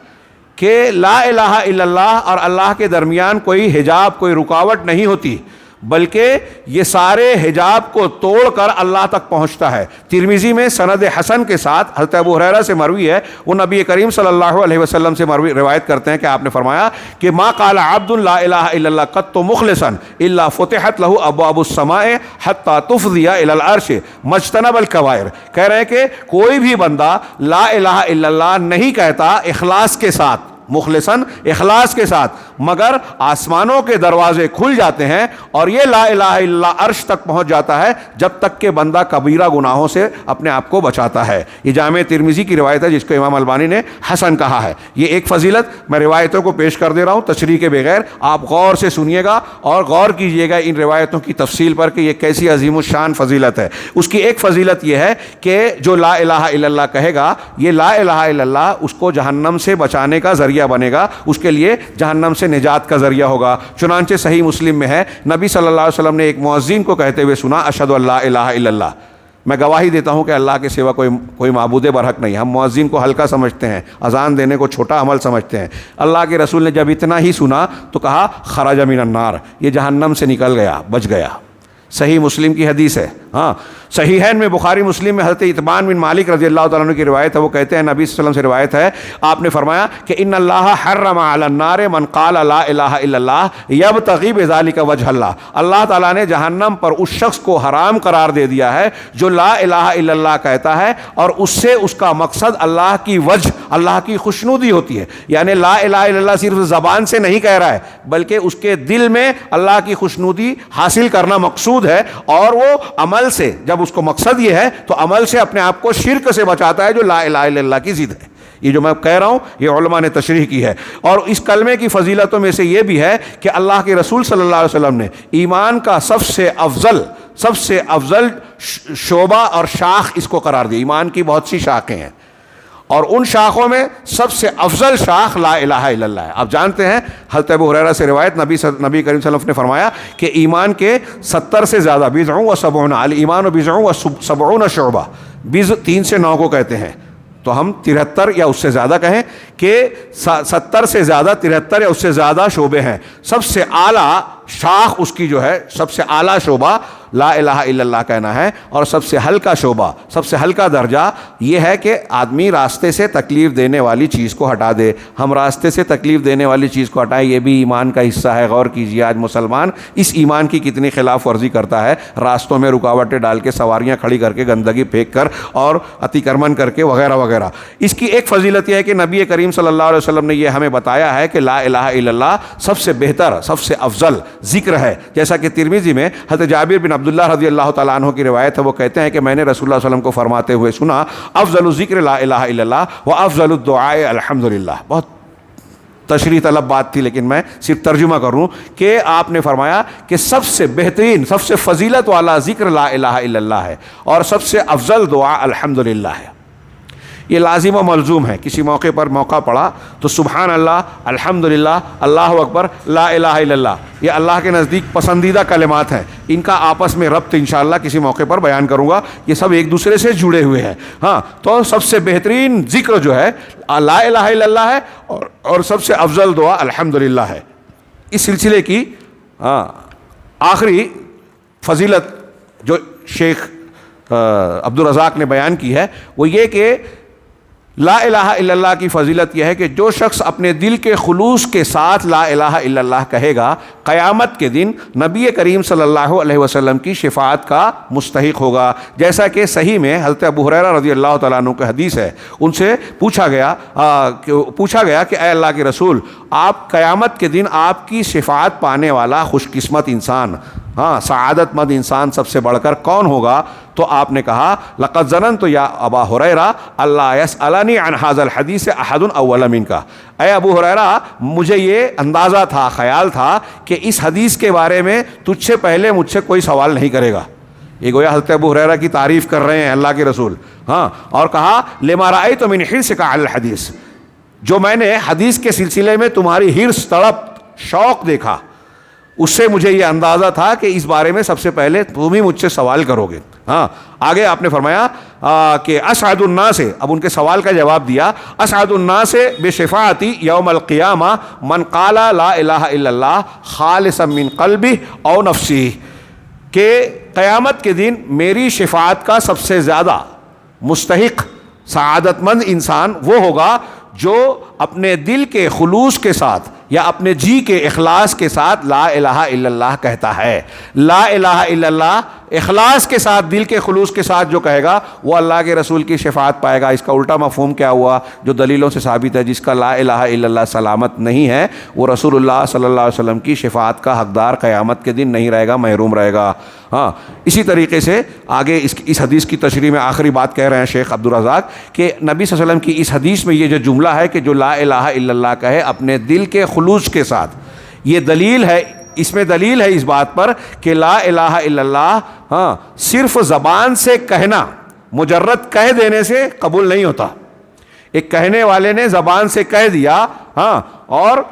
کہ لا الہ الا اللہ اور اللہ کے درمیان کوئی حجاب، کوئی رکاوٹ نہیں ہوتی، بلکہ یہ سارے حجاب کو توڑ کر اللہ تک پہنچتا ہے۔ ترمذی میں سند حسن کے ساتھ حضرت ابو ہریرہ سے مروی ہے، وہ نبی کریم صلی اللہ علیہ وسلم سے مروی روایت کرتے ہیں کہ آپ نے فرمایا کہ ما قال عبد لا الہ الا اللہ قط مخلصا الا فتحت له ابواب السماء حتى تفضي الى العرش مجتنب الكبائر، کہہ رہے ہیں کہ کوئی بھی بندہ لا الہ الا اللہ نہیں کہتا اخلاص کے ساتھ، مخلصاً اخلاص کے ساتھ، مگر آسمانوں کے دروازے کھل جاتے ہیں اور یہ لا الہ الا اللہ عرش تک پہنچ جاتا ہے جب تک کہ بندہ کبیرہ گناہوں سے اپنے آپ کو بچاتا ہے۔ یہ جامع ترمذی کی روایت ہے جس کو امام البانی نے حسن کہا ہے۔ یہ ایک فضیلت میں روایتوں کو پیش کر دے رہا ہوں تشریح کے بغیر، آپ غور سے سنیے گا اور غور کیجئے گا ان روایتوں کی تفصیل پر کہ یہ کیسی عظیم الشان فضیلت ہے۔ اس کی ایک فضیلت یہ ہے کہ جو لا الہ الا اللہ کہے گا، یہ لا الہ الا اللہ اس کو جہنم سے بچانے کا ذریعہ بنے گا، اس کے لیے جہنم سے نجات کا ذریعہ ہوگا۔ چنانچہ صحیح مسلم میں ہے، نبی صلی اللہ علیہ وسلم نے ایک مؤذن کو کہتے ہوئے سنا، اشہد ان لا الہ الا اللہ، میں گواہی دیتا ہوں کہ اللہ کے سوا کوئی معبود برحق نہیں۔ ہم مؤذن کو ہلکا سمجھتے ہیں، اذان دینے کو چھوٹا عمل سمجھتے ہیں۔ اللہ کے رسول نے جب اتنا ہی سنا تو کہا خرج من النار، یہ جہنم سے نکل گیا، بچ گیا۔ صحیح مسلم کی حدیث ہے۔ ہاں، صحیحین میں بخاری مسلم میں حضرت اطبان بن مالک رضی اللہ تعالیٰ عنہ کی روایت ہے، وہ کہتے ہیں نبی صلی اللہ علیہ وسلم سے روایت ہے، آپ نے فرمایا کہ ان اللہ حرم علی النار من قال لا الہ الا اللہ یبتغی بذلک وجہ اللہ، اللہ تعالیٰ نے جہنم پر اس شخص کو حرام قرار دے دیا ہے جو لا الہ الا اللہ کہتا ہے اور اس سے اس کا مقصد اللہ کی وجہ، اللہ کی خوشنودی ہوتی ہے۔ یعنی لا الہ الا اللہ صرف زبان سے نہیں کہہ رہا ہے بلکہ اس کے دل میں اللہ کی خوشنودی حاصل کرنا مقصود ہے، اور وہ عمل سے جب جب اس کو مقصد یہ ہے تو عمل سے اپنے آپ کو شرک سے بچاتا ہے جو لا الہ الا اللہ کی ضد ہے. یہ جو میں کہہ رہا ہوں یہ علماء نے تشریح کی ہے. اور اس کلمے کی فضیلتوں میں سے یہ بھی ہے کہ اللہ کے رسول صلی اللہ علیہ وسلم نے ایمان کا سب سے افضل شعبہ اور شاخ اس کو قرار دیا. ایمان کی بہت سی شاخیں ہیں اور ان شاخوں میں سب سے افضل شاخ لا الہ الا اللہ ہے. آپ جانتے ہیں حضرت ابو ہریرہ سے روایت نبی کریم صلی اللہ علیہ وسلم نے فرمایا کہ ایمان کے 70 سے زیادہ بضع و سبعون الایمان و بضع و سبعون شعبہ. بضع 3 سے 9 کو کہتے ہیں تو ہم 73 یا اس سے زیادہ کہیں کہ 70 سے زیادہ 73 یا اس سے زیادہ شعبے ہیں. سب سے اعلیٰ شاخ اس کی جو ہے سب سے اعلیٰ شعبہ لا الہ الا اللہ کہنا ہے. اور سب سے ہلکا شعبہ سب سے ہلکا درجہ یہ ہے کہ آدمی راستے سے تکلیف دینے والی چیز کو ہٹا دے. ہم راستے سے تکلیف دینے والی چیز کو ہٹائیں یہ بھی ایمان کا حصہ ہے. غور کیجیے آج مسلمان اس ایمان کی کتنی خلاف ورزی کرتا ہے. راستوں میں رکاوٹیں ڈال کے سواریاں کھڑی کر کے گندگی پھینک کر اور اتیکرمن کر کے وغیرہ وغیرہ. اس کی ایک فضیلت یہ ہے کہ نبی کریم صلی اللہ علیہ وسلم نے یہ ہمیں بتایا ہے کہ لا الہ الا اللہ سب سے بہتر سب سے افضل ذکر ہے. جیسا کہ ترمذی میں حضرت جابر بن عبداللہ رضی اللہ تعالیٰ عنہ کی روایت ہے. وہ کہتے ہیں کہ میں نے رسول اللہ صلی اللہ علیہ وسلم کو فرماتے ہوئے سنا افضل الذکر لا الہ الا اللہ و افضل الدعاء الحمدللہ. بہت تشریح طلب بات تھی لیکن میں صرف ترجمہ کروں کہ آپ نے فرمایا کہ سب سے بہترین سب سے فضیلت والا ذکر لا الہ الا اللہ ہے اور سب سے افضل دعا الحمدللہ ہے. یہ لازم و ملزوم ہے. کسی موقع پر موقع پڑا تو سبحان اللہ الحمدللہ اللہ اکبر لا الہ الا اللہ یہ اللہ کے نزدیک پسندیدہ کلمات ہیں. ان کا آپس میں ربط انشاءاللہ کسی موقع پر بیان کروں گا. یہ سب ایک دوسرے سے جڑے ہوئے ہیں. ہاں تو سب سے بہترین ذکر جو ہے لا الہ الا اللہ ہے اور سب سے افضل دعا الحمدللہ ہے. اس سلسلے کی آخری فضیلت جو شیخ عبدالرزاق نے بیان کی ہے وہ یہ کہ لا الہ الا اللہ کی فضیلت یہ ہے کہ جو شخص اپنے دل کے خلوص کے ساتھ لا الہ الا اللہ کہے گا قیامت کے دن نبی کریم صلی اللہ علیہ وسلم کی شفاعت کا مستحق ہوگا. جیسا کہ صحیح میں حضرت ابو ہریرہ رضی اللہ تعالیٰ عنہ کی حدیث ہے. ان سے پوچھا گیا کہ اے اللہ کے رسول آپ قیامت کے دن آپ کی شفاعت پانے والا خوش قسمت انسان سعادت مند انسان سب سے بڑھ کر کون ہوگا؟ تو آپ نے کہا لقد ظننت یا ابا ہریرہ اللہ یسألنی عن ھذا الحدیث احد اول منک. اے ابو ہریرہ مجھے یہ اندازہ تھا خیال تھا کہ اس حدیث کے بارے میں تجھ سے پہلے مجھ سے کوئی سوال نہیں کرے گا. یہ گویا حضرت ابو ہریرہ کی تعریف کر رہے ہیں اللہ کے رسول. اور کہا لما رأیت من حرصک علی الحدیث جو میں نے حدیث کے سلسلے میں تمہاری حرص تڑپ شوق دیکھا اس سے مجھے یہ اندازہ تھا کہ اس بارے میں سب سے پہلے تم ہی مجھ سے سوال کرو گے. آگے آپ نے فرمایا کہ اسعد الناس اب ان کے سوال کا جواب دیا اسعد الناس بشفاعتی یوم القیامہ من قال لا الہ الا اللہ خالصا من قلبہ او نفسہ کہ قیامت کے دن میری شفاعت کا سب سے زیادہ مستحق سعادت مند انسان وہ ہوگا جو اپنے دل کے خلوص کے ساتھ یا اپنے جی کے اخلاص کے ساتھ لا الہ الا اللہ کہتا ہے. لا الہ الا اللہ اخلاص کے ساتھ دل کے خلوص کے ساتھ جو کہے گا وہ اللہ کے رسول کی شفاعت پائے گا. اس کا الٹا مفہوم کیا ہوا جو دلیلوں سے ثابت ہے؟ جس کا لا الہ الا اللہ سلامت نہیں ہے وہ رسول اللہ صلی اللہ علیہ وسلم کی شفاعت کا حقدار قیامت کے دن نہیں رہے گا محروم رہے گا. اسی طریقے سے آگے اس حدیث کی تشریح میں آخری بات کہہ رہے ہیں شیخ عبدالرزاق کہ نبی صلی اللہ علیہ وسلم کی اس حدیث میں یہ جو جملہ ہے کہ جو لا الہ الا اللہ کہے اپنے دل کے خلوص کے ساتھ یہ دلیل ہے اس میں دلیل ہے اس بات پر کہ لا الہ الا اللہ صرف زبان سے کہنا مجرد کہہ دینے سے قبول نہیں ہوتا. ایک کہنے والے نے زبان سے کہہ دیا اور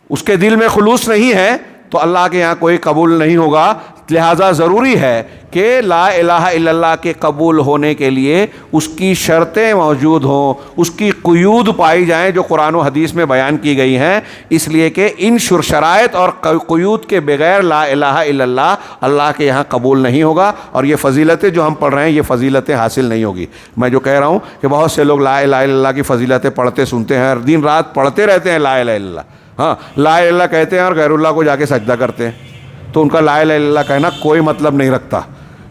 اس کے دل میں خلوص نہیں ہے تو اللہ کے یہاں کوئی قبول نہیں ہوگا. لہٰذا ضروری ہے کہ لا الہ الا اللہ کے قبول ہونے کے لیے اس کی شرطیں موجود ہوں اس کی قیود پائی جائیں جو قرآن و حدیث میں بیان کی گئی ہیں. اس لیے کہ ان شرائط اور قیود کے بغیر لا الہ الا اللہ اللہ کے یہاں قبول نہیں ہوگا اور یہ فضیلتیں جو ہم پڑھ رہے ہیں یہ فضیلتیں حاصل نہیں ہوگی. میں جو کہہ رہا ہوں کہ بہت سے لوگ لا الہ الا اللہ کی فضیلتیں پڑھتے سنتے ہیں ہر دن رات پڑھتے رہتے ہیں لا الہ الا اللہ لا الہ الا اللہ کہتے ہیں اور غیر اللہ کو جا کے سجدہ کرتے ہیں تو ان کا لا الہ الا اللہ کہنا کوئی مطلب نہیں رکھتا.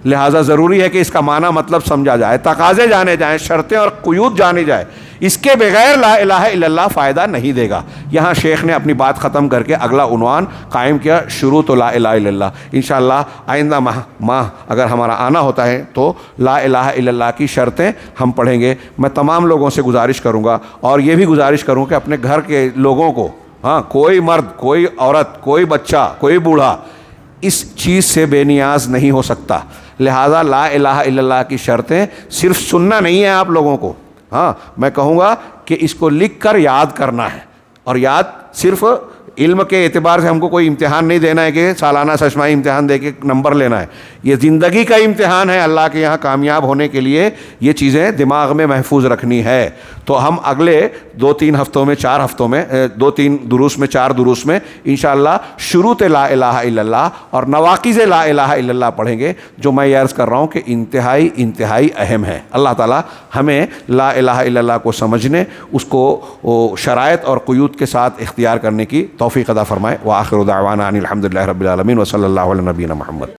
لہٰذا ضروری ہے کہ اس کا معنی مطلب سمجھا جائے تقاضے جانے جائیں شرطیں اور قیود جانی جائے اس کے بغیر لا الہ الا اللہ فائدہ نہیں دے گا۔ یہاں شیخ نے اپنی بات ختم کر کے اگلا عنوان قائم کیا، شروط لا الہ الا اللہ۔ انشاءاللہ آئندہ ماہ اگر ہمارا آنا ہوتا ہے تو لا الہ الا اللہ کی شرطیں ہم پڑھیں گے۔ میں تمام لوگوں سے گزارش کروں گا اور یہ بھی گزارش کروں کہ اپنے گھر کے لوگوں کو، ہاں، کوئی مرد، کوئی عورت، کوئی بچہ، کوئی بوڑھا اس چیز سے بے نیاز نہیں ہو سکتا، لہذا لا الہ الا اللہ کی شرطیں صرف سننا نہیں ہے آپ لوگوں کو، ہاں، میں کہوں گا کہ اس کو لکھ کر یاد کرنا ہے، اور یاد صرف علم کے اعتبار سے ہم کو کوئی امتحان نہیں دینا ہے کہ سالانہ سشمائی امتحان دے کے نمبر لینا ہے، یہ زندگی کا امتحان ہے۔ اللہ کے یہاں کامیاب ہونے کے لیے یہ چیزیں دماغ میں محفوظ رکھنی ہے۔ تو ہم اگلے 2-3 ہفتوں میں 4 ہفتوں میں 2-3 دروس میں 4 دروس میں انشاءاللہ شروط لا الہ الا اللہ اور نواقض لا الہ الا اللہ پڑھیں گے، جو میں یہ عرض کر رہا ہوں کہ انتہائی اہم ہے۔ اللہ تعالیٰ ہمیں لا الہ الا اللہ کو سمجھنے، اس کو شرائط اور قیود کے ساتھ اختیار کرنے کی توفیق عطا فرمائے۔ وآخر دعوانا ان الحمد للہ رب العالمین وصلی اللہ علی نبینا محمد۔